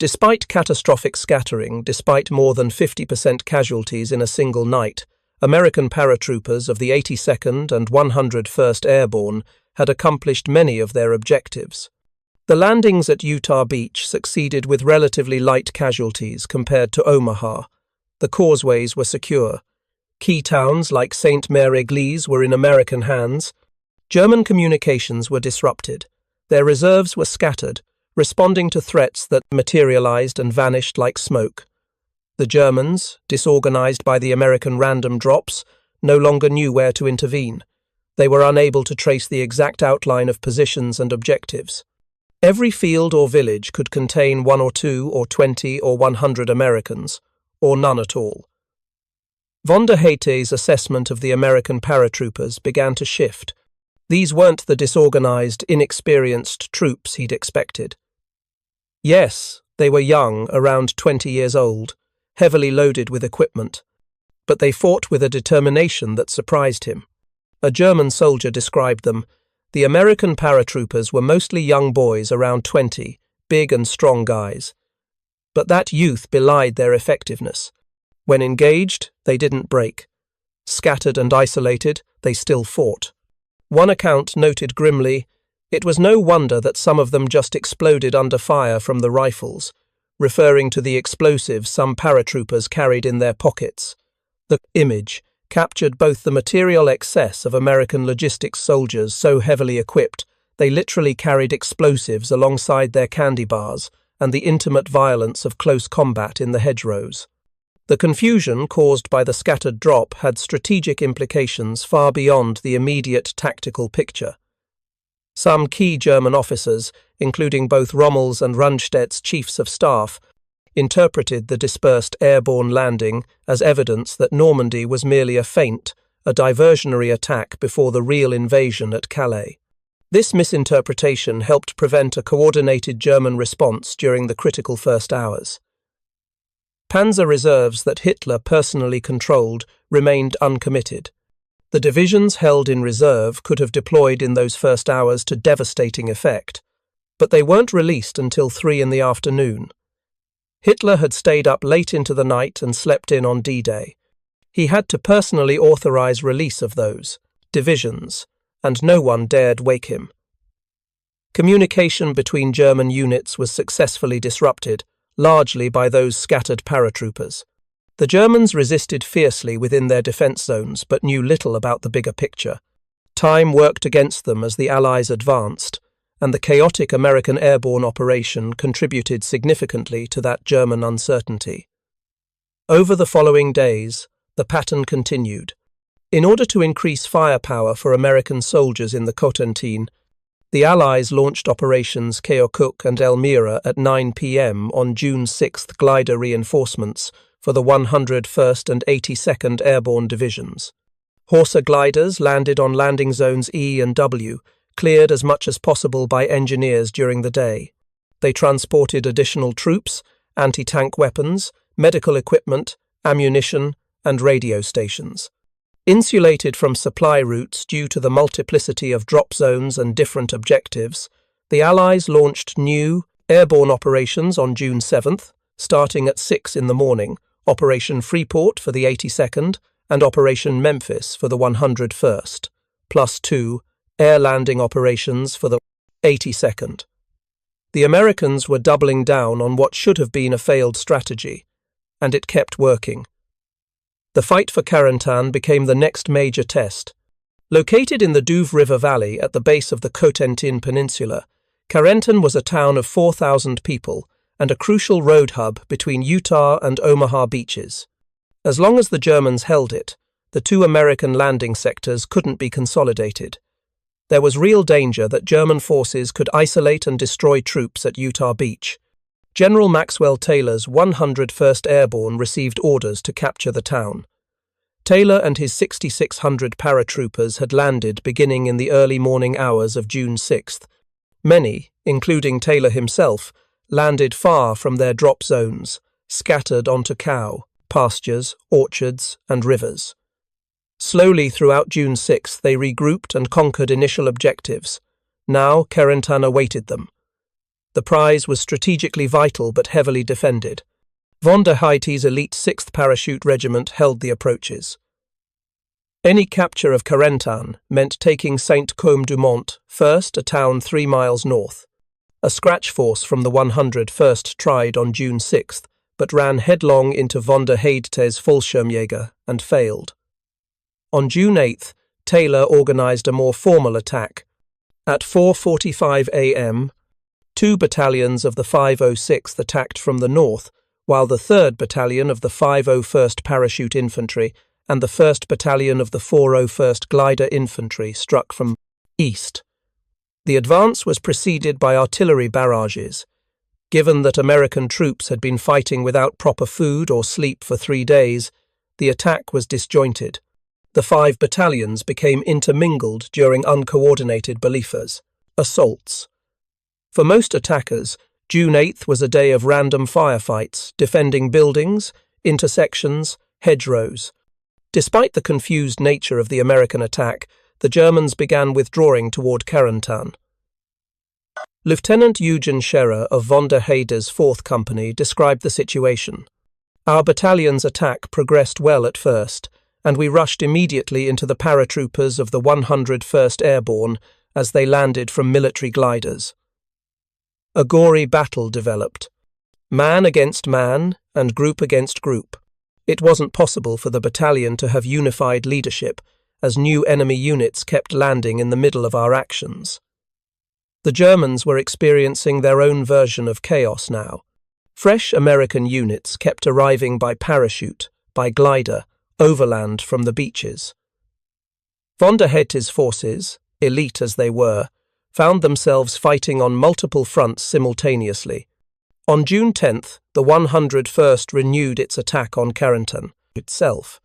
Despite catastrophic scattering, despite more than 50% casualties in a single night, American paratroopers of the 82nd and 101st Airborne had accomplished many of their objectives. The landings at Utah Beach succeeded with relatively light casualties compared to Omaha. The causeways were secure. Key towns like Sainte-Mère-Église were in American hands. German communications were disrupted. Their reserves were scattered, responding to threats that materialized and vanished like smoke. The Germans, disorganized by the American random drops, no longer knew where to intervene. They were unable to trace the exact outline of positions and objectives. Every field or village could contain 1 or 2 or 20 or 100 Americans, or none at all. Von der Heete's assessment of the American paratroopers began to shift. These weren't the disorganized, inexperienced troops he'd expected. Yes, they were young, around 20 years old, heavily loaded with equipment, but they fought with a determination that surprised him. A German soldier described them. The American paratroopers were mostly young boys around 20, big and strong guys. But that youth belied their effectiveness. When engaged, they didn't break. Scattered and isolated, they still fought. One account noted grimly, "It was no wonder that some of them just exploded under fire from the rifles," referring to the explosives some paratroopers carried in their pockets. The image captured both the material excess of American logistics soldiers so heavily equipped they literally carried explosives alongside their candy bars and the intimate violence of close combat in the hedgerows. The confusion caused by the scattered drop had strategic implications far beyond the immediate tactical picture. Some key German officers, including both Rommel's and Rundstedt's chiefs of staff, interpreted the dispersed airborne landing as evidence that Normandy was merely a feint, a diversionary attack before the real invasion at Calais. This misinterpretation helped prevent a coordinated German response during the critical first hours. Panzer reserves that Hitler personally controlled remained uncommitted. The divisions held in reserve could have deployed in those first hours to devastating effect. but they weren't released until 3 in the afternoon. Hitler had stayed up late into the night and slept in on D-Day. He had to personally authorize release of those divisions, and no one dared wake him. Communication between German units was successfully disrupted, largely by those scattered paratroopers. The Germans resisted fiercely within their defense zones but knew little about the bigger picture. Time worked against them as the Allies advanced, and the chaotic American airborne operation contributed significantly to that German uncertainty. Over the following days, the pattern continued. In order to increase firepower for American soldiers in the Cotentin, the Allies launched operations Keokuk and Elmira at 9 p.m. on June 6 glider reinforcements for the 101st and 82nd Airborne Divisions. Horsa gliders landed on landing zones E and W, cleared as much as possible by engineers during the day. They transported additional troops, anti-tank weapons, medical equipment, ammunition, and radio stations. Insulated from supply routes due to the multiplicity of drop zones and different objectives, the Allies launched new airborne operations on June 7th, starting at 6 in the morning, Operation Freeport for the 82nd and Operation Memphis for the 101st, plus 2 air landing operations for the 82nd. The Americans were doubling down on what should have been a failed strategy, and it kept working. The fight for Carentan became the next major test. Located in the Douve River Valley at the base of the Cotentin Peninsula, Carentan was a town of 4,000 people and a crucial road hub between Utah and Omaha beaches. As long as the Germans held it, the 2 American landing sectors couldn't be consolidated. There was real danger that German forces could isolate and destroy troops at Utah Beach. General Maxwell Taylor's 101st Airborne received orders to capture the town. Taylor and his 6,600 paratroopers had landed beginning in the early morning hours of June 6th. Many, including Taylor himself, landed far from their drop zones, scattered onto cow, pastures, orchards, and rivers. Slowly throughout June 6th they regrouped and conquered initial objectives. Now Carentan awaited them. The prize was strategically vital but heavily defended. Von der Heydt's elite 6th Parachute Regiment held the approaches. Any capture of Carentan meant taking Saint-Côme-du-Mont, first a town 3 miles north. A scratch force from the 101st tried on June 6th, but ran headlong into von der Heydt's Fallschirmjäger and failed. On June 8th, Taylor organized a more formal attack. At 4:45 a.m., 2 battalions of the 506th attacked from the north, while the 3rd Battalion of the 501st Parachute Infantry and the 1st Battalion of the 401st Glider Infantry struck from east. The advance was preceded by artillery barrages. Given that American troops had been fighting without proper food or sleep for 3 days, the attack was disjointed. The 5 battalions became intermingled during uncoordinated beliefers, assaults. For most attackers, June 8th was a day of random firefights, defending buildings, intersections, hedgerows. Despite the confused nature of the American attack, the Germans began withdrawing toward Carentan. Lieutenant Eugen Scherer of von der Heydt's 4th Company described the situation. Our battalion's attack progressed well at first, and we rushed immediately into the paratroopers of the 101st Airborne as they landed from military gliders. A gory battle developed. Man against man and group against group. It wasn't possible for the battalion to have unified leadership, as new enemy units kept landing in the middle of our actions. The Germans were experiencing their own version of chaos now. Fresh American units kept arriving by parachute, by glider, overland from the beaches. Von der Heydt's forces, elite as they were, found themselves fighting on multiple fronts simultaneously. On June 10th, the 101st renewed its attack on Carentan itself.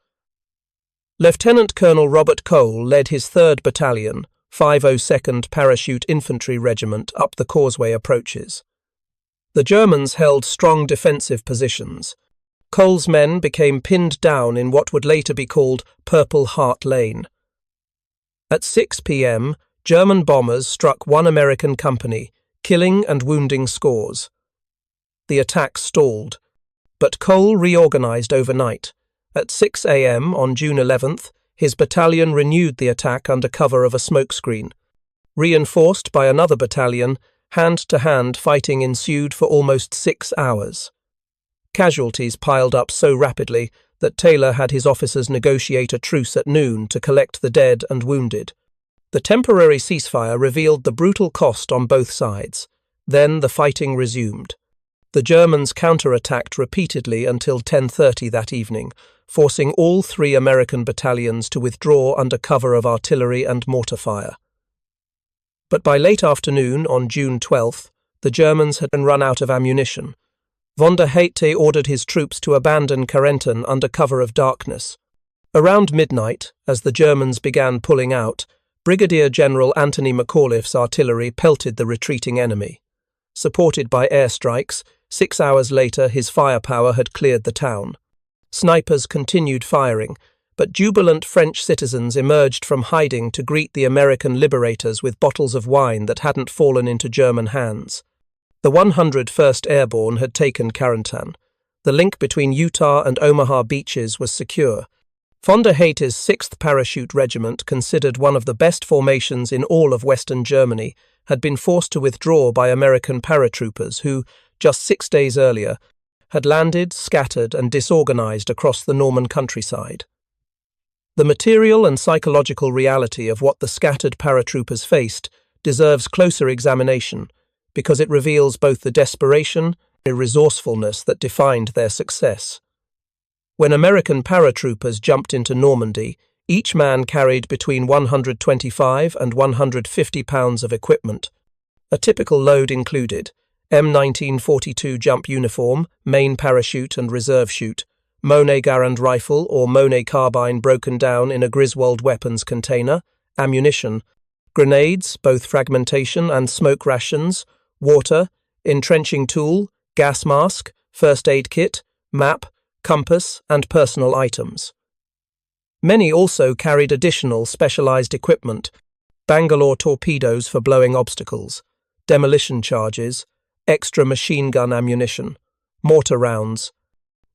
Lieutenant Colonel Robert Cole led his 3rd Battalion, 502nd Parachute Infantry Regiment up the causeway approaches. The Germans held strong defensive positions. Cole's men became pinned down in what would later be called Purple Heart Lane. At 6 p.m., German bombers struck one American company, killing and wounding scores. The attack stalled, but Cole reorganized overnight. At 6 a.m. on June 11th, his battalion renewed the attack under cover of a smokescreen. Reinforced by another battalion, hand-to-hand fighting ensued for almost 6 hours. Casualties piled up so rapidly that Taylor had his officers negotiate a truce at noon to collect the dead and wounded. The temporary ceasefire revealed the brutal cost on both sides. Then the fighting resumed. The Germans counterattacked repeatedly until 10:30 that evening, forcing all 3 American battalions to withdraw under cover of artillery and mortar fire. But by late afternoon on June 12th, the Germans had run out of ammunition. Von der Heydte ordered his troops to abandon Carentan under cover of darkness. Around midnight, as the Germans began pulling out, Brigadier General Anthony McAuliffe's artillery pelted the retreating enemy. Supported by airstrikes, 6 hours later his firepower had cleared the town. Snipers continued firing, but jubilant French citizens emerged from hiding to greet the American liberators with bottles of wine that hadn't fallen into German hands. The 101st Airborne had taken Carentan. The link between Utah and Omaha beaches was secure. Von der Heydte's 6th Parachute Regiment, considered one of the best formations in all of Western Germany, had been forced to withdraw by American paratroopers who, just 6 days earlier, had landed, scattered, and disorganized across the Norman countryside. The material and psychological reality of what the scattered paratroopers faced deserves closer examination, because it reveals both the desperation and resourcefulness that defined their success. When American paratroopers jumped into Normandy, each man carried between 125 and 150 pounds of equipment. A typical load included M1942 jump uniform, main parachute and reserve chute, Monet Garand rifle or Monet carbine broken down in a Griswold weapons container, ammunition, grenades, both fragmentation and smoke rations, water, entrenching tool, gas mask, first aid kit, map, compass, and personal items. Many also carried additional specialized equipment: Bangalore torpedoes for blowing obstacles, demolition charges, extra machine gun ammunition, mortar rounds.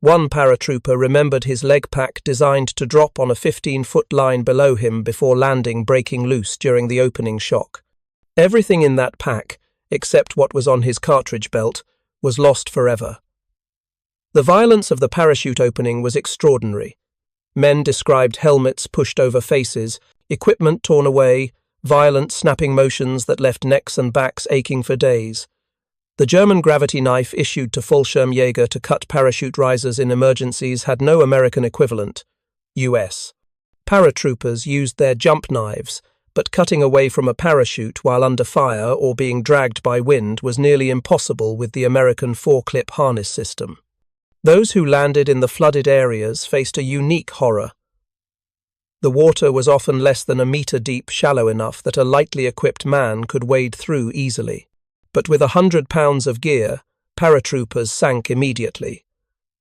One paratrooper remembered his leg pack designed to drop on a 15-foot line below him before landing, breaking loose during the opening shock. Everything in that pack, except what was on his cartridge belt, was lost forever. The violence of the parachute opening was extraordinary. Men described helmets pushed over faces, equipment torn away, violent snapping motions that left necks and backs aching for days. The German gravity knife issued to Fallschirmjäger to cut parachute risers in emergencies had no American equivalent. US. Paratroopers used their jump knives, but cutting away from a parachute while under fire or being dragged by wind was nearly impossible with the American 4-clip harness system. Those who landed in the flooded areas faced a unique horror. The water was often less than a meter deep, shallow enough that a lightly equipped man could wade through easily. But with 100 pounds of gear, paratroopers sank immediately.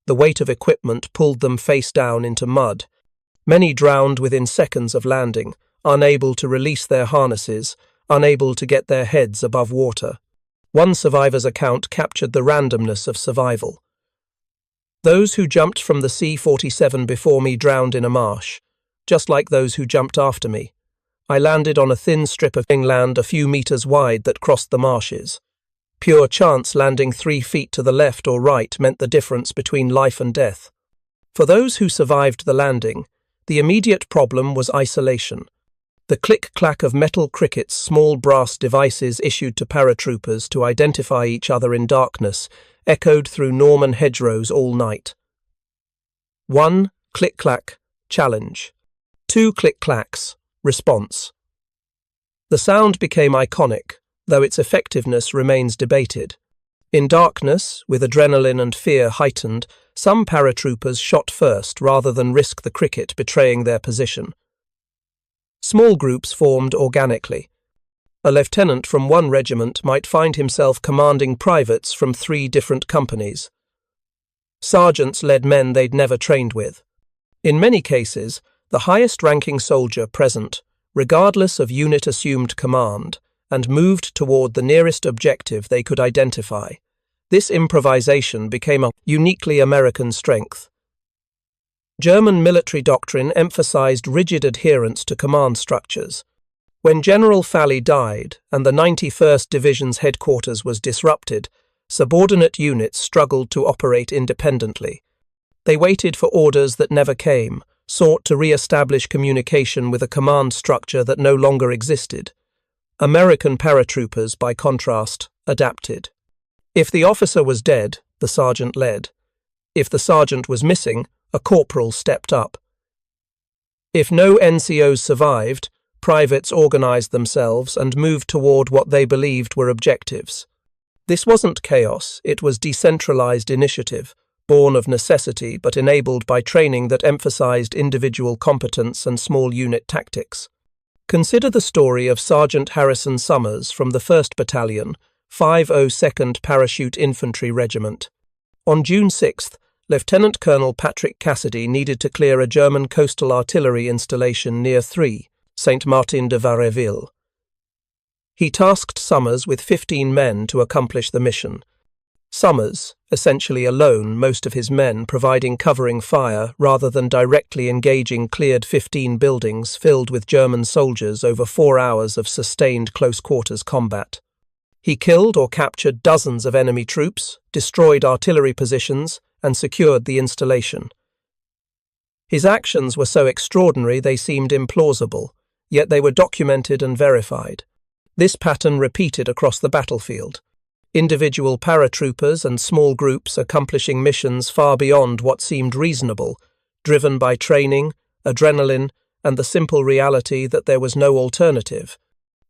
The weight of equipment pulled them face down into mud. Many drowned within seconds of landing, unable to release their harnesses, unable to get their heads above water. One survivor's account captured the randomness of survival. Those who jumped from the C-47 before me drowned in a marsh, just like those who jumped after me. I landed on a thin strip of inland a few meters wide that crossed the marshes. Pure chance landing 3 feet to the left or right meant the difference between life and death. For those who survived the landing, the immediate problem was isolation. The click-clack of metal crickets, small brass devices issued to paratroopers to identify each other in darkness, echoed through Norman hedgerows all night. 1. Click-clack, challenge. 2 click-clacks, response. The sound became iconic, though its effectiveness remains debated. In darkness, with adrenaline and fear heightened, some paratroopers shot first rather than risk the cricket betraying their position. Small groups formed organically. A lieutenant from one regiment might find himself commanding privates from 3 different companies. Sergeants led men they'd never trained with. In many cases, the highest-ranking soldier present, regardless of unit-assumed command, and moved toward the nearest objective they could identify. This improvisation became a uniquely American strength. German military doctrine emphasized rigid adherence to command structures. When General Falley died and the 91st Division's headquarters was disrupted, subordinate units struggled to operate independently. They waited for orders that never came, sought to re-establish communication with a command structure that no longer existed. American paratroopers, by contrast, adapted. If the officer was dead, the sergeant led. If the sergeant was missing, a corporal stepped up. If no NCOs survived, privates organized themselves and moved toward what they believed were objectives. This wasn't chaos, it was decentralized initiative, born of necessity but enabled by training that emphasized individual competence and small unit tactics. Consider the story of Sergeant Harrison Summers from the 1st Battalion, 502nd Parachute Infantry Regiment. On June 6th, Lieutenant Colonel Patrick Cassidy needed to clear a German coastal artillery installation near 3, Saint-Martin-de-Vareville. He tasked Summers with 15 men to accomplish the mission. Summers, essentially alone, most of his men providing covering fire rather than directly engaging, cleared 15 buildings filled with German soldiers over 4 hours of sustained close-quarters combat. He killed or captured dozens of enemy troops, destroyed artillery positions, and secured the installation. His actions were so extraordinary they seemed implausible, yet they were documented and verified. This pattern repeated across the battlefield. Individual paratroopers and small groups accomplishing missions far beyond what seemed reasonable, driven by training, adrenaline, and the simple reality that there was no alternative.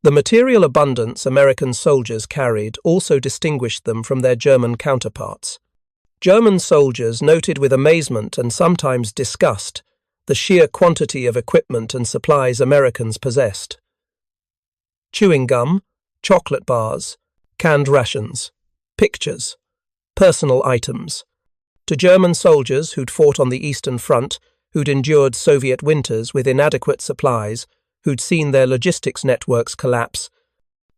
The material abundance American soldiers carried also distinguished them from their German counterparts. German soldiers noted with amazement and sometimes disgust the sheer quantity of equipment and supplies Americans possessed. Chewing gum, chocolate bars, canned rations, pictures, personal items. To German soldiers who'd fought on the Eastern Front, who'd endured Soviet winters with inadequate supplies, who'd seen their logistics networks collapse,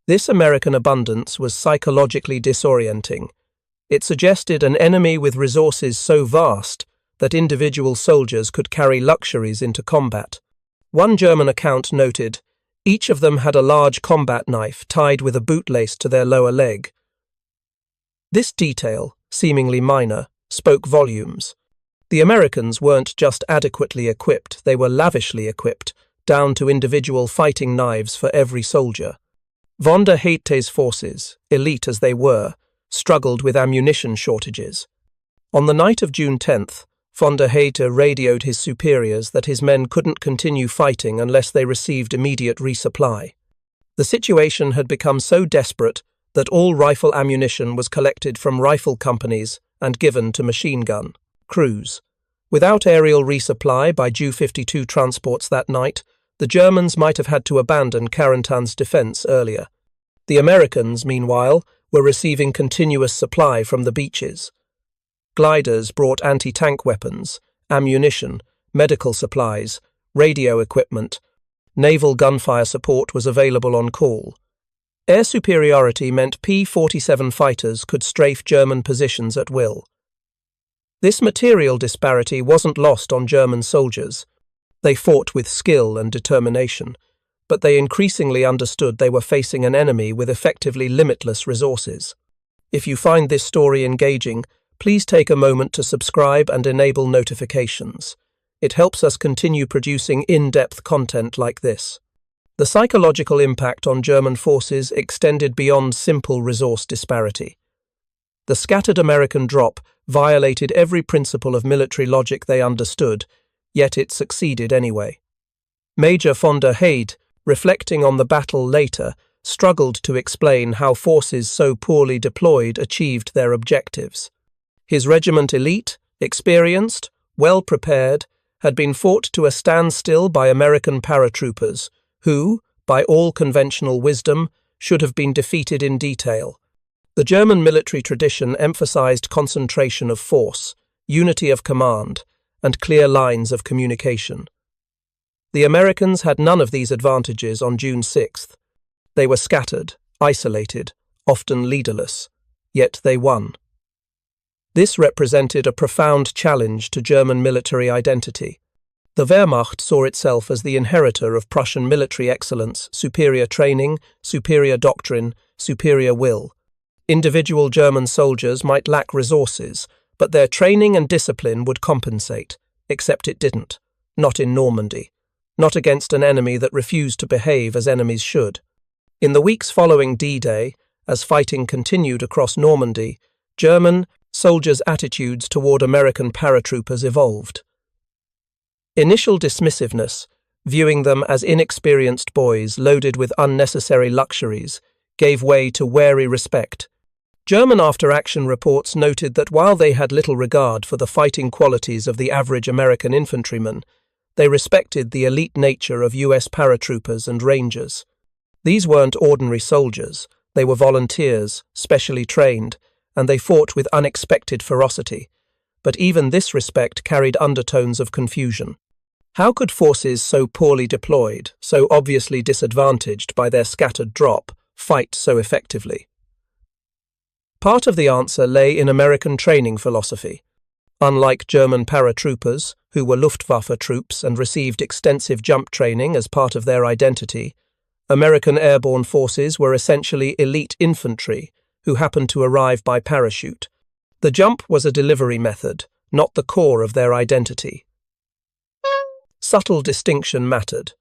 this American abundance was psychologically disorienting. It suggested an enemy with resources so vast that individual soldiers could carry luxuries into combat. One German account noted, each of them had a large combat knife tied with a bootlace to their lower leg. This detail, seemingly minor, spoke volumes. The Americans weren't just adequately equipped, they were lavishly equipped, down to individual fighting knives for every soldier. Von der Heydte's forces, elite as they were, struggled with ammunition shortages. On the night of June 10th, von der Heyde radioed his superiors that his men couldn't continue fighting unless they received immediate resupply. The situation had become so desperate that all rifle ammunition was collected from rifle companies and given to machine gun crews. Without aerial resupply by Ju-52 transports that night, the Germans might have had to abandon Carentan's defense earlier. The Americans, meanwhile, were receiving continuous supply from the beaches. Gliders brought anti-tank weapons, ammunition, medical supplies, radio equipment. Naval gunfire support was available on call. Air superiority meant P-47 fighters could strafe German positions at will. This material disparity wasn't lost on German soldiers. They fought with skill and determination, but they increasingly understood they were facing an enemy with effectively limitless resources. If you find this story engaging, please take a moment to subscribe and enable notifications. It helps us continue producing in-depth content like this. The psychological impact on German forces extended beyond simple resource disparity. The scattered American drop violated every principle of military logic they understood, yet it succeeded anyway. Major von der Heyde, reflecting on the battle later, struggled to explain how forces so poorly deployed achieved their objectives. His regiment elite, experienced, well-prepared, had been fought to a standstill by American paratroopers, who, by all conventional wisdom, should have been defeated in detail. The German military tradition emphasized concentration of force, unity of command, and clear lines of communication. The Americans had none of these advantages on June 6th. They were scattered, isolated, often leaderless, yet they won. This represented a profound challenge to German military identity. The Wehrmacht saw itself as the inheritor of Prussian military excellence, superior training, superior doctrine, superior will. Individual German soldiers might lack resources, but their training and discipline would compensate, except it didn't. Not in Normandy. Not against an enemy that refused to behave as enemies should. In the weeks following D-Day, as fighting continued across Normandy, German soldiers' attitudes toward American paratroopers evolved. Initial dismissiveness, viewing them as inexperienced boys loaded with unnecessary luxuries, gave way to wary respect. German after-action reports noted that while they had little regard for the fighting qualities of the average American infantryman, they respected the elite nature of U.S. paratroopers and rangers. These weren't ordinary soldiers, they were volunteers, specially trained, and they fought with unexpected ferocity. But even this respect carried undertones of confusion. How could forces so poorly deployed, so obviously disadvantaged by their scattered drop, fight so effectively? Part of the answer lay in American training philosophy. Unlike German paratroopers, who were Luftwaffe troops and received extensive jump training as part of their identity, American airborne forces were essentially elite infantry who happened to arrive by parachute. The jump was a delivery method, not the core of their identity. Subtle distinction mattered.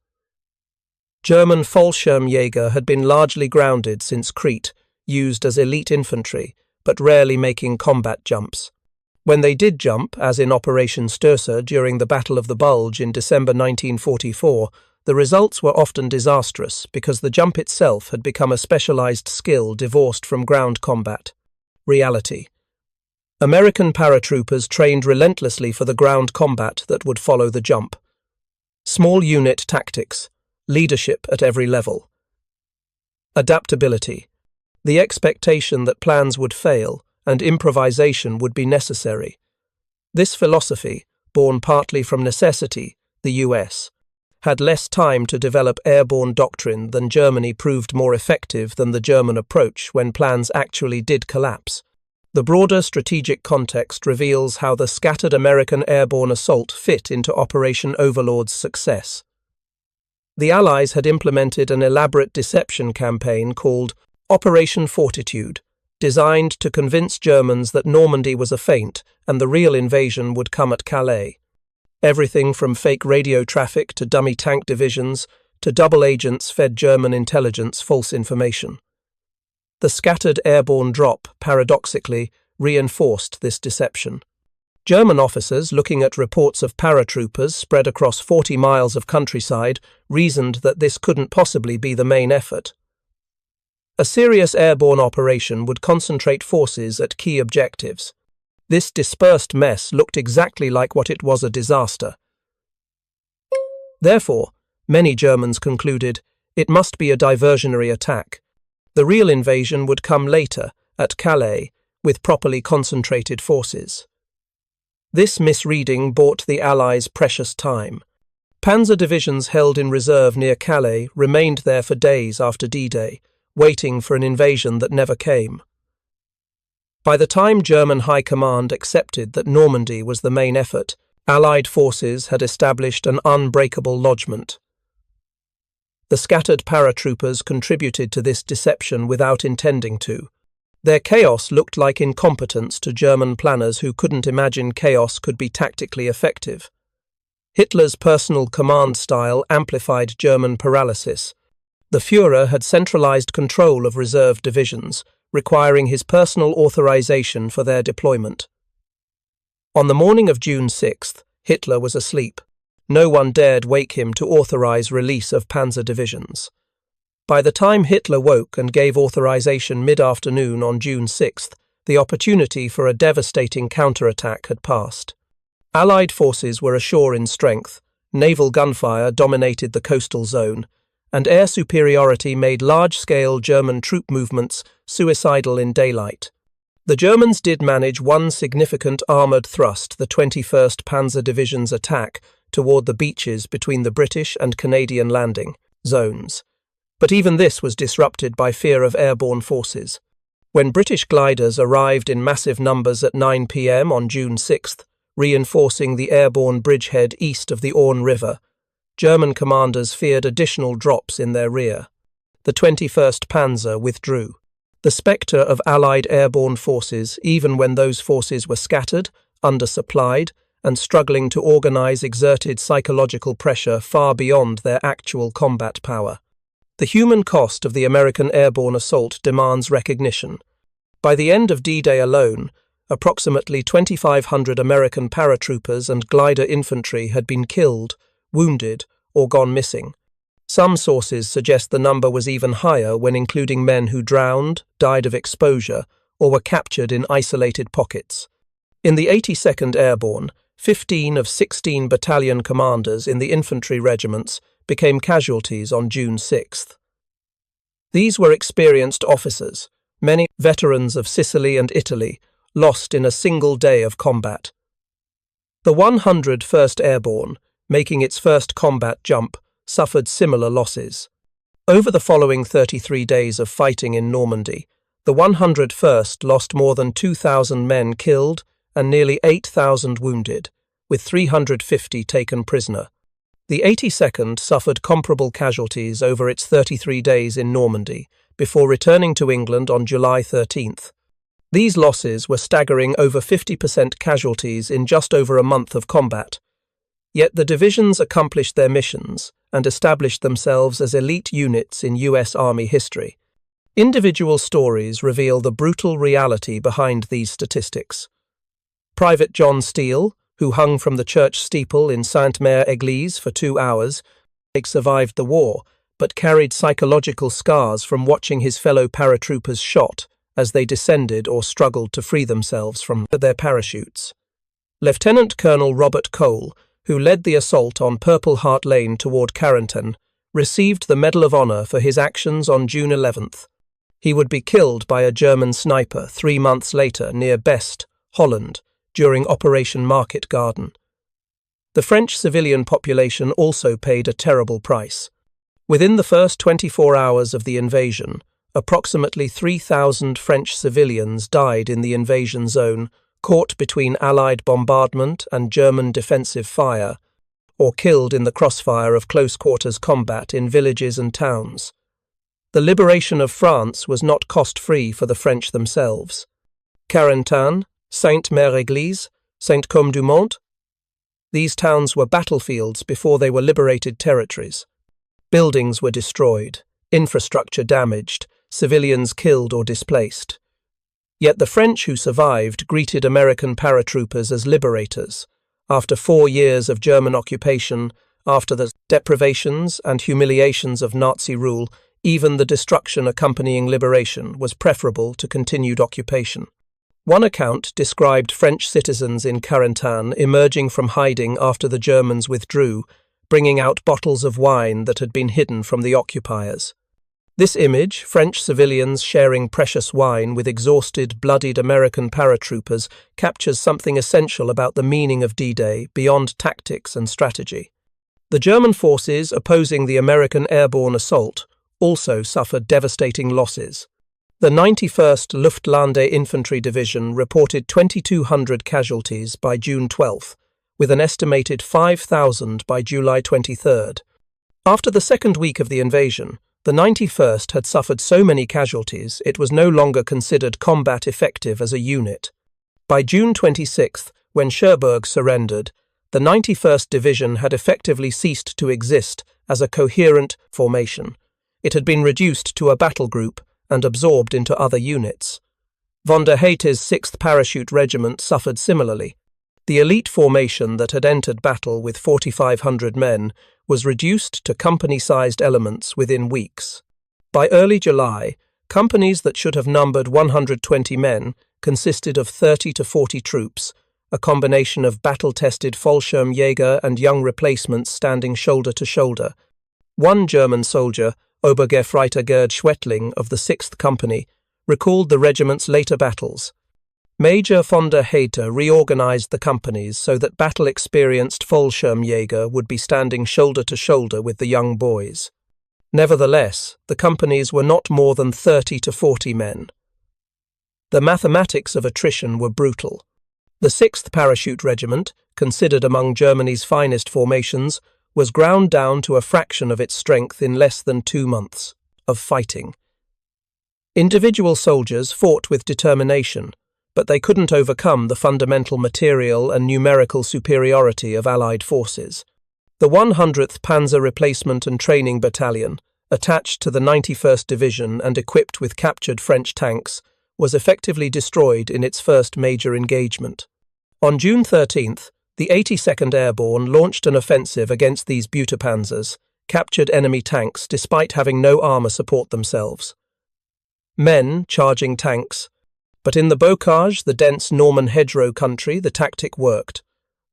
German Fallschirmjäger had been largely grounded since Crete, used as elite infantry, but rarely making combat jumps. When they did jump, as in Operation Stürzer during the Battle of the Bulge in December 1944, the results were often disastrous because the jump itself had become a specialized skill divorced from ground combat. Reality. American paratroopers trained relentlessly for the ground combat that would follow the jump. Small unit tactics, leadership at every level. Adaptability. The expectation that plans would fail and improvisation would be necessary. This philosophy, born partly from necessity, the US, had less time to develop airborne doctrine than Germany proved more effective than the German approach when plans actually did collapse. The broader strategic context reveals how the scattered American airborne assault fit into Operation Overlord's success. The Allies had implemented an elaborate deception campaign called Operation Fortitude, designed to convince Germans that Normandy was a feint and the real invasion would come at Calais. Everything from fake radio traffic to dummy tank divisions to double agents fed German intelligence false information. The scattered airborne drop, paradoxically, reinforced this deception. German officers, looking at reports of paratroopers spread across 40 miles of countryside, reasoned that this couldn't possibly be the main effort. A serious airborne operation would concentrate forces at key objectives. This dispersed mess looked exactly like what it was, a disaster. Therefore, many Germans concluded, it must be a diversionary attack. The real invasion would come later, at Calais, with properly concentrated forces. This misreading bought the Allies precious time. Panzer divisions held in reserve near Calais remained there for days after D-Day, waiting for an invasion that never came. By the time German High Command accepted that Normandy was the main effort, Allied forces had established an unbreakable lodgment. The scattered paratroopers contributed to this deception without intending to. Their chaos looked like incompetence to German planners who couldn't imagine chaos could be tactically effective. Hitler's personal command style amplified German paralysis. The Führer had centralized control of reserve divisions, requiring his personal authorization for their deployment. On the morning of June 6th, Hitler was asleep. No one dared wake him to authorize release of panzer divisions. By the time Hitler woke and gave authorization mid-afternoon on June 6th, the opportunity for a devastating counterattack had passed. Allied forces were ashore in strength, naval gunfire dominated the coastal zone, and air superiority made large-scale German troop movements suicidal in daylight. The Germans did manage one significant armoured thrust, the 21st Panzer Division's attack toward the beaches between the British and Canadian landing zones. But even this was disrupted by fear of airborne forces. When British gliders arrived in massive numbers at 9 p.m. on June 6th, reinforcing the airborne bridgehead east of the Orne River, German commanders feared additional drops in their rear. The 21st Panzer withdrew. The spectre of Allied airborne forces, even when those forces were scattered, undersupplied, and struggling to organize, exerted psychological pressure far beyond their actual combat power. The human cost of the American airborne assault demands recognition. By the end of D-Day alone, approximately 2,500 American paratroopers and glider infantry had been killed, wounded, or gone missing. Some sources suggest the number was even higher when including men who drowned, died of exposure, or were captured in isolated pockets. In the 82nd Airborne, 15 of 16 battalion commanders in the infantry regiments became casualties on June 6th. These were experienced officers, many veterans of Sicily and Italy, lost in a single day of combat. The 101st Airborne, making its first combat jump, suffered similar losses. Over the following 33 days of fighting in Normandy, the 101st lost more than 2,000 men killed and nearly 8,000 wounded, with 350 taken prisoner. The 82nd suffered comparable casualties over its 33 days in Normandy, before returning to England on July 13th. These losses were staggering over 50% casualties in just over a month of combat. Yet the divisions accomplished their missions and established themselves as elite units in US Army history. Individual stories reveal the brutal reality behind these statistics. Private John Steele, who hung from the church steeple in Sainte-Mère-Église for 2 hours, survived the war, but carried psychological scars from watching his fellow paratroopers shot as they descended or struggled to free themselves from their parachutes. Lieutenant Colonel Robert Cole, who led the assault on Purple Heart Lane toward Carentan, received the Medal of Honor for his actions on June 11th. He would be killed by a German sniper 3 months later near Best, Holland, during Operation Market Garden. The French civilian population also paid a terrible price. Within the first 24 hours of the invasion, approximately 3,000 French civilians died in the invasion zone, caught between Allied bombardment and German defensive fire, or killed in the crossfire of close-quarters combat in villages and towns. The liberation of France was not cost-free for the French themselves. Carentan, Sainte-Mère-Église, Saint-Côme-du-Mont. These towns were battlefields before they were liberated territories. Buildings were destroyed, infrastructure damaged, civilians killed or displaced. Yet the French who survived greeted American paratroopers as liberators. After 4 years of German occupation, after the deprivations and humiliations of Nazi rule, even the destruction accompanying liberation was preferable to continued occupation. One account described French citizens in Carentan emerging from hiding after the Germans withdrew, bringing out bottles of wine that had been hidden from the occupiers. This image, French civilians sharing precious wine with exhausted, bloodied American paratroopers, captures something essential about the meaning of D-Day beyond tactics and strategy. The German forces opposing the American airborne assault also suffered devastating losses. The 91st Luftlande Infantry Division reported 2,200 casualties by June 12th, with an estimated 5,000 by July 23rd. After the second week of the invasion, the 91st had suffered so many casualties it was no longer considered combat effective as a unit. By June 26th, when Cherbourg surrendered, the 91st Division had effectively ceased to exist as a coherent formation. It had been reduced to a battle group and absorbed into other units. Von der Heydte's 6th Parachute Regiment suffered similarly. The elite formation that had entered battle with 4,500 men was reduced to company-sized elements within weeks. By early July, companies that should have numbered 120 men consisted of 30 to 40 troops, a combination of battle-tested Fallschirmjäger and young replacements standing shoulder to shoulder. One German soldier, Obergefreiter Gerd Schwetling of the 6th Company, recalled the regiment's later battles. Major von der Heydte reorganized the companies so that battle-experienced Fallschirmjäger would be standing shoulder to shoulder with the young boys. Nevertheless, the companies were not more than 30 to 40 men. The mathematics of attrition were brutal. The 6th Parachute Regiment, considered among Germany's finest formations, was ground down to a fraction of its strength in less than 2 months of fighting. Individual soldiers fought with determination, but they couldn't overcome the fundamental material and numerical superiority of Allied forces. The 100th Panzer Replacement and Training Battalion, attached to the 91st Division and equipped with captured French tanks, was effectively destroyed in its first major engagement. On June 13th, the 82nd Airborne launched an offensive against these Butterpanzers, captured enemy tanks despite having no armour support themselves. Men charging tanks. But in the bocage, the dense Norman hedgerow country, the tactic worked.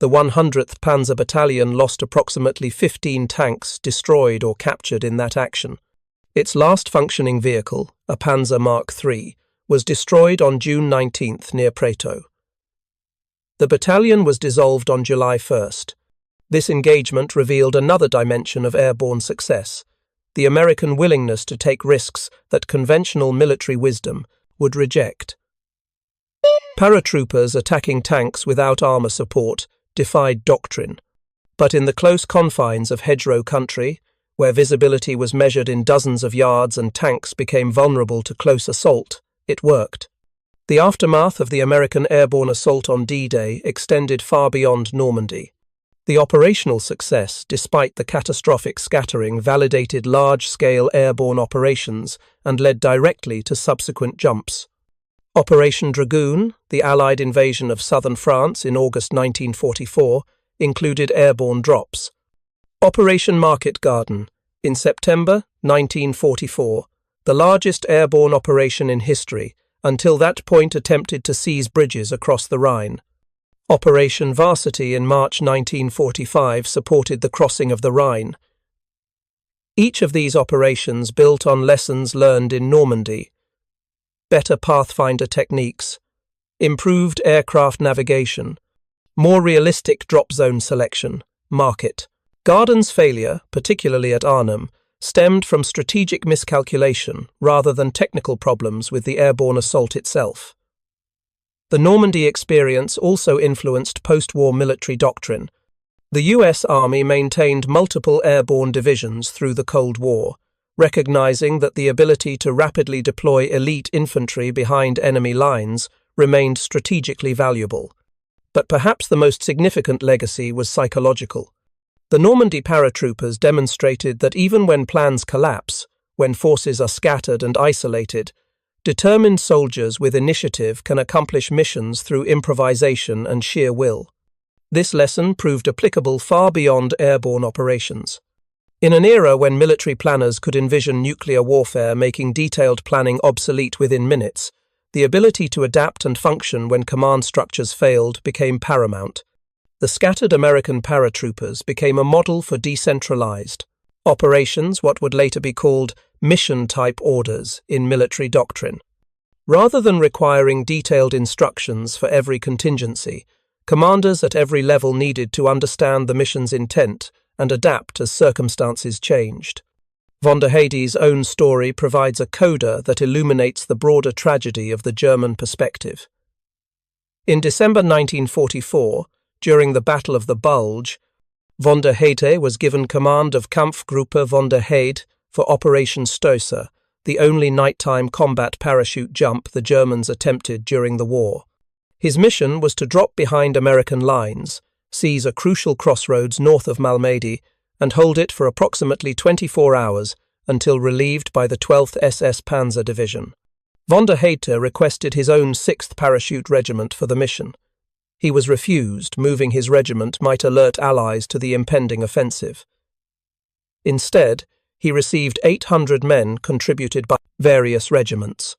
The 100th Panzer Battalion lost approximately 15 tanks destroyed or captured in that action. Its last functioning vehicle, a Panzer Mark III, was destroyed on June 19th near Prato. The battalion was dissolved on July 1st. This engagement revealed another dimension of airborne success, the American willingness to take risks that conventional military wisdom would reject. Paratroopers attacking tanks without armour support defied doctrine, but in the close confines of hedgerow country, where visibility was measured in dozens of yards and tanks became vulnerable to close assault, it worked. The aftermath of the American airborne assault on D-Day extended far beyond Normandy. The operational success, despite the catastrophic scattering, validated large-scale airborne operations and led directly to subsequent jumps. Operation Dragoon, the Allied invasion of southern France in August 1944, included airborne drops. Operation Market Garden, in September 1944, the largest airborne operation in history, until that point attempted to seize bridges across the Rhine. Operation Varsity in March 1945 supported the crossing of the Rhine. Each of these operations built on lessons learned in Normandy. Better Pathfinder techniques, improved aircraft navigation, more realistic drop zone selection, Market. Garden's failure, particularly at Arnhem, stemmed from strategic miscalculation rather than technical problems with the airborne assault itself. The Normandy experience also influenced post-war military doctrine. The US Army maintained multiple airborne divisions through the Cold War, recognizing that the ability to rapidly deploy elite infantry behind enemy lines remained strategically valuable. But perhaps the most significant legacy was psychological. The Normandy paratroopers demonstrated that even when plans collapse, when forces are scattered and isolated, determined soldiers with initiative can accomplish missions through improvisation and sheer will. This lesson proved applicable far beyond airborne operations. In an era when military planners could envision nuclear warfare making detailed planning obsolete within minutes, the ability to adapt and function when command structures failed became paramount. The scattered American paratroopers became a model for decentralized operations, what would later be called mission-type orders in military doctrine. Rather than requiring detailed instructions for every contingency, commanders at every level needed to understand the mission's intent and adapt as circumstances changed. Von der Heydte's own story provides a coda that illuminates the broader tragedy of the German perspective. In December 1944, during the Battle of the Bulge, von der Heydte was given command of Kampfgruppe von der Heydt for Operation Stoße, the only nighttime combat parachute jump the Germans attempted during the war. His mission was to drop behind American lines, seize a crucial crossroads north of Malmedy, and hold it for approximately 24 hours until relieved by the 12th SS Panzer Division. Von der Heydte requested his own 6th Parachute Regiment for the mission. He was refused, moving his regiment might alert Allies to the impending offensive. Instead, he received 800 men contributed by various regiments.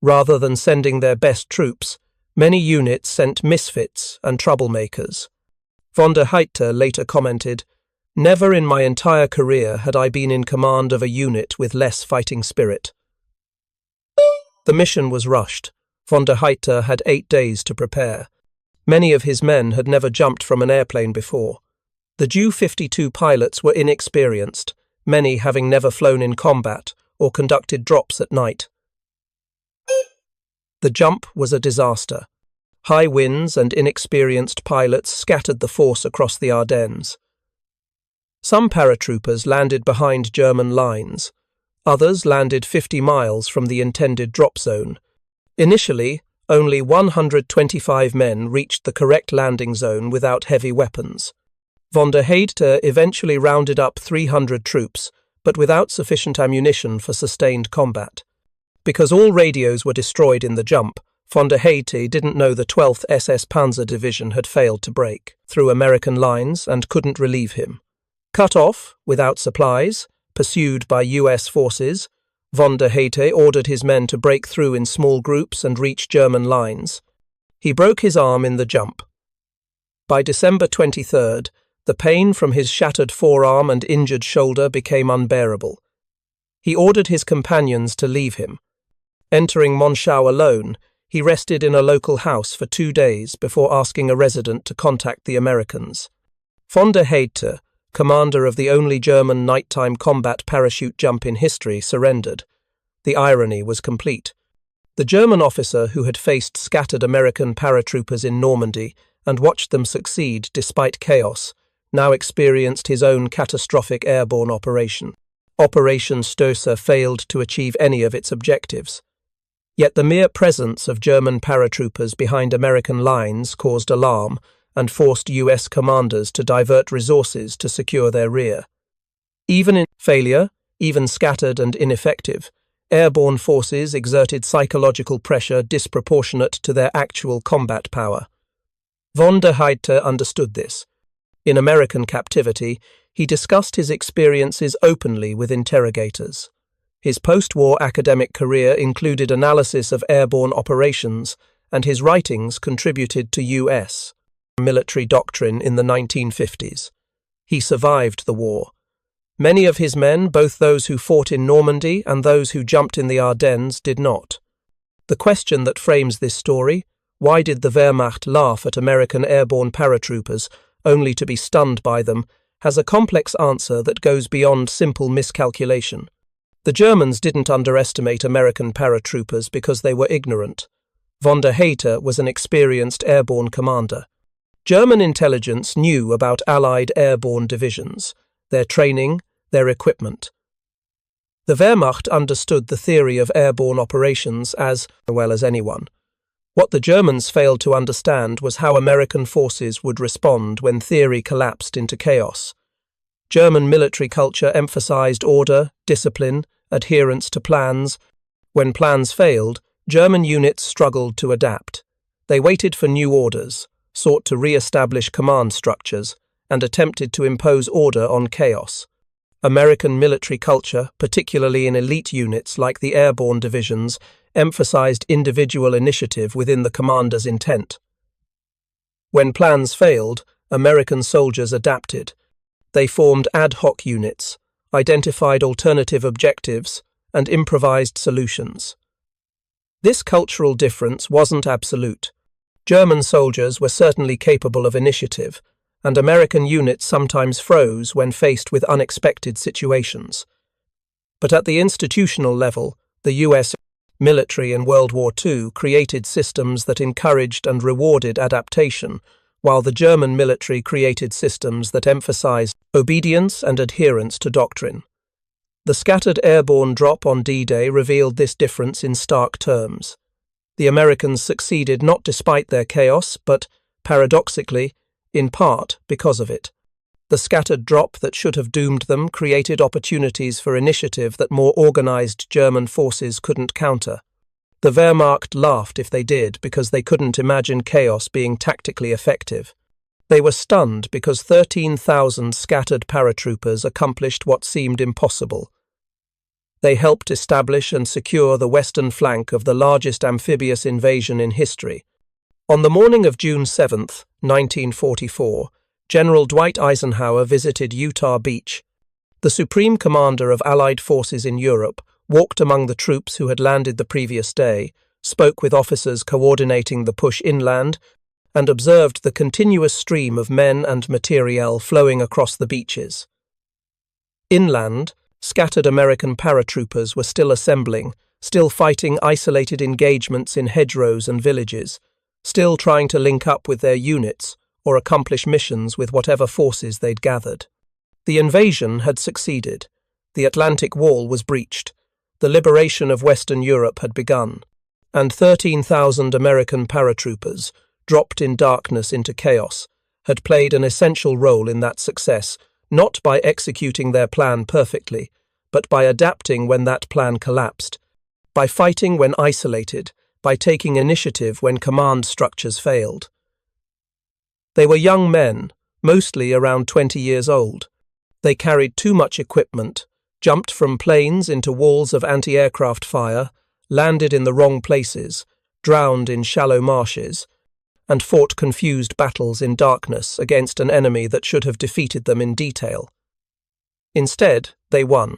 Rather than sending their best troops, many units sent misfits and troublemakers. Von der Heydte later commented, "Never in my entire career had I been in command of a unit with less fighting spirit." The mission was rushed. Von der Heydte had 8 days to prepare. Many of his men had never jumped from an airplane before. The Ju-52 pilots were inexperienced, many having never flown in combat or conducted drops at night. The jump was a disaster. High winds and inexperienced pilots scattered the force across the Ardennes. Some paratroopers landed behind German lines. Others landed 50 miles from the intended drop zone. Initially, only 125 men reached the correct landing zone without heavy weapons. Von der Heydte eventually rounded up 300 troops, but without sufficient ammunition for sustained combat. Because all radios were destroyed in the jump, von der Heydte didn't know the 12th SS Panzer Division had failed to break through American lines and couldn't relieve him. Cut off, without supplies, pursued by US forces, von der Heydte ordered his men to break through in small groups and reach German lines. He broke his arm in the jump. By December 23rd, the pain from his shattered forearm and injured shoulder became unbearable. He ordered his companions to leave him. Entering Monschau alone, he rested in a local house for 2 days before asking a resident to contact the Americans. Von der Heydte, commander of the only German nighttime combat parachute jump in history, surrendered. The irony was complete. The German officer who had faced scattered American paratroopers in Normandy and watched them succeed despite chaos, now experienced his own catastrophic airborne operation. Operation Stoesser failed to achieve any of its objectives. Yet the mere presence of German paratroopers behind American lines caused alarm and forced US commanders to divert resources to secure their rear. Even in failure, even scattered and ineffective, airborne forces exerted psychological pressure disproportionate to their actual combat power. Von der Heydte understood this. In American captivity, he discussed his experiences openly with interrogators. His post-war academic career included analysis of airborne operations, and his writings contributed to U.S. military doctrine in the 1950s. He survived the war. Many of his men, both those who fought in Normandy and those who jumped in the Ardennes, did not. The question that frames this story, why did the Wehrmacht laugh at American airborne paratroopers only to be stunned by them, has a complex answer that goes beyond simple miscalculation. The Germans didn't underestimate American paratroopers because they were ignorant. Von der Heydte was an experienced airborne commander. German intelligence knew about Allied airborne divisions, their training, their equipment. The Wehrmacht understood the theory of airborne operations as well as anyone. What the Germans failed to understand was how American forces would respond when theory collapsed into chaos. German military culture emphasized order, discipline, adherence to plans. When plans failed, German units struggled to adapt. They waited for new orders, sought to re-establish command structures, and attempted to impose order on chaos. American military culture, particularly in elite units like the airborne divisions, emphasized individual initiative within the commander's intent. When plans failed, American soldiers adapted. They formed ad hoc units, identified alternative objectives, and improvised solutions. This cultural difference wasn't absolute. German soldiers were certainly capable of initiative, and American units sometimes froze when faced with unexpected situations. But at the institutional level, the US military in World War II created systems that encouraged and rewarded adaptation, while the German military created systems that emphasized obedience and adherence to doctrine. The scattered airborne drop on D-Day revealed this difference in stark terms. The Americans succeeded not despite their chaos, but, paradoxically, in part because of it. The scattered drop that should have doomed them created opportunities for initiative that more organized German forces couldn't counter. The Wehrmacht laughed if they did because they couldn't imagine chaos being tactically effective. They were stunned because 13,000 scattered paratroopers accomplished what seemed impossible. They helped establish and secure the western flank of the largest amphibious invasion in history. On the morning of June 7, 1944, General Dwight Eisenhower visited Utah Beach. The supreme commander of Allied forces in Europe walked among the troops who had landed the previous day, spoke with officers coordinating the push inland, and observed the continuous stream of men and materiel flowing across the beaches. Inland, scattered American paratroopers were still assembling, still fighting isolated engagements in hedgerows and villages, still trying to link up with their units or accomplish missions with whatever forces they'd gathered. The invasion had succeeded. The Atlantic Wall was breached. The liberation of Western Europe had begun, and 13,000 American paratroopers, dropped in darkness into chaos, had played an essential role in that success, not by executing their plan perfectly, but by adapting when that plan collapsed, by fighting when isolated, by taking initiative when command structures failed. They were young men, mostly around 20 years old. They carried too much equipment, jumped from planes into walls of anti-aircraft fire, landed in the wrong places, drowned in shallow marshes, and fought confused battles in darkness against an enemy that should have defeated them in detail. Instead, they won.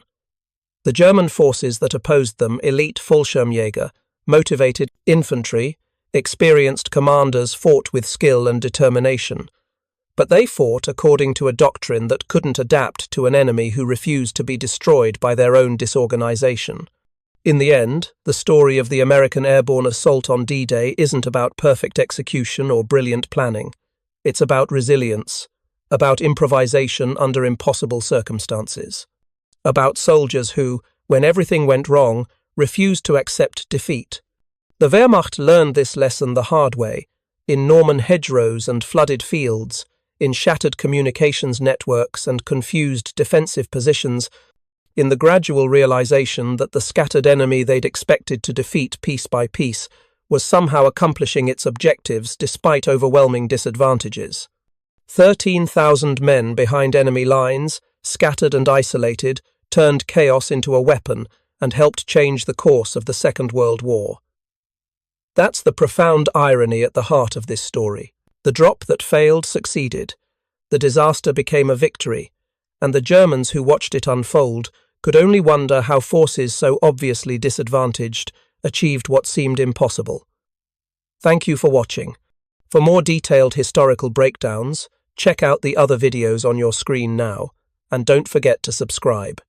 The German forces that opposed them, elite Fallschirmjäger, motivated infantry, experienced commanders fought with skill and determination, but they fought according to a doctrine that couldn't adapt to an enemy who refused to be destroyed by their own disorganization. In the end, the story of the American airborne assault on D-Day isn't about perfect execution or brilliant planning. It's about resilience, about improvisation under impossible circumstances, about soldiers who, when everything went wrong, refused to accept defeat. The Wehrmacht learned this lesson the hard way, in Norman hedgerows and flooded fields, in shattered communications networks and confused defensive positions, in the gradual realization that the scattered enemy they'd expected to defeat piece by piece was somehow accomplishing its objectives despite overwhelming disadvantages. 13,000 men behind enemy lines, scattered and isolated, turned chaos into a weapon and helped change the course of the Second World War. That's the profound irony at the heart of this story. The drop that failed succeeded. The disaster became a victory, and the Germans who watched it unfold could only wonder how forces so obviously disadvantaged achieved what seemed impossible. Thank you for watching. For more detailed historical breakdowns, check out the other videos on your screen now, and don't forget to subscribe.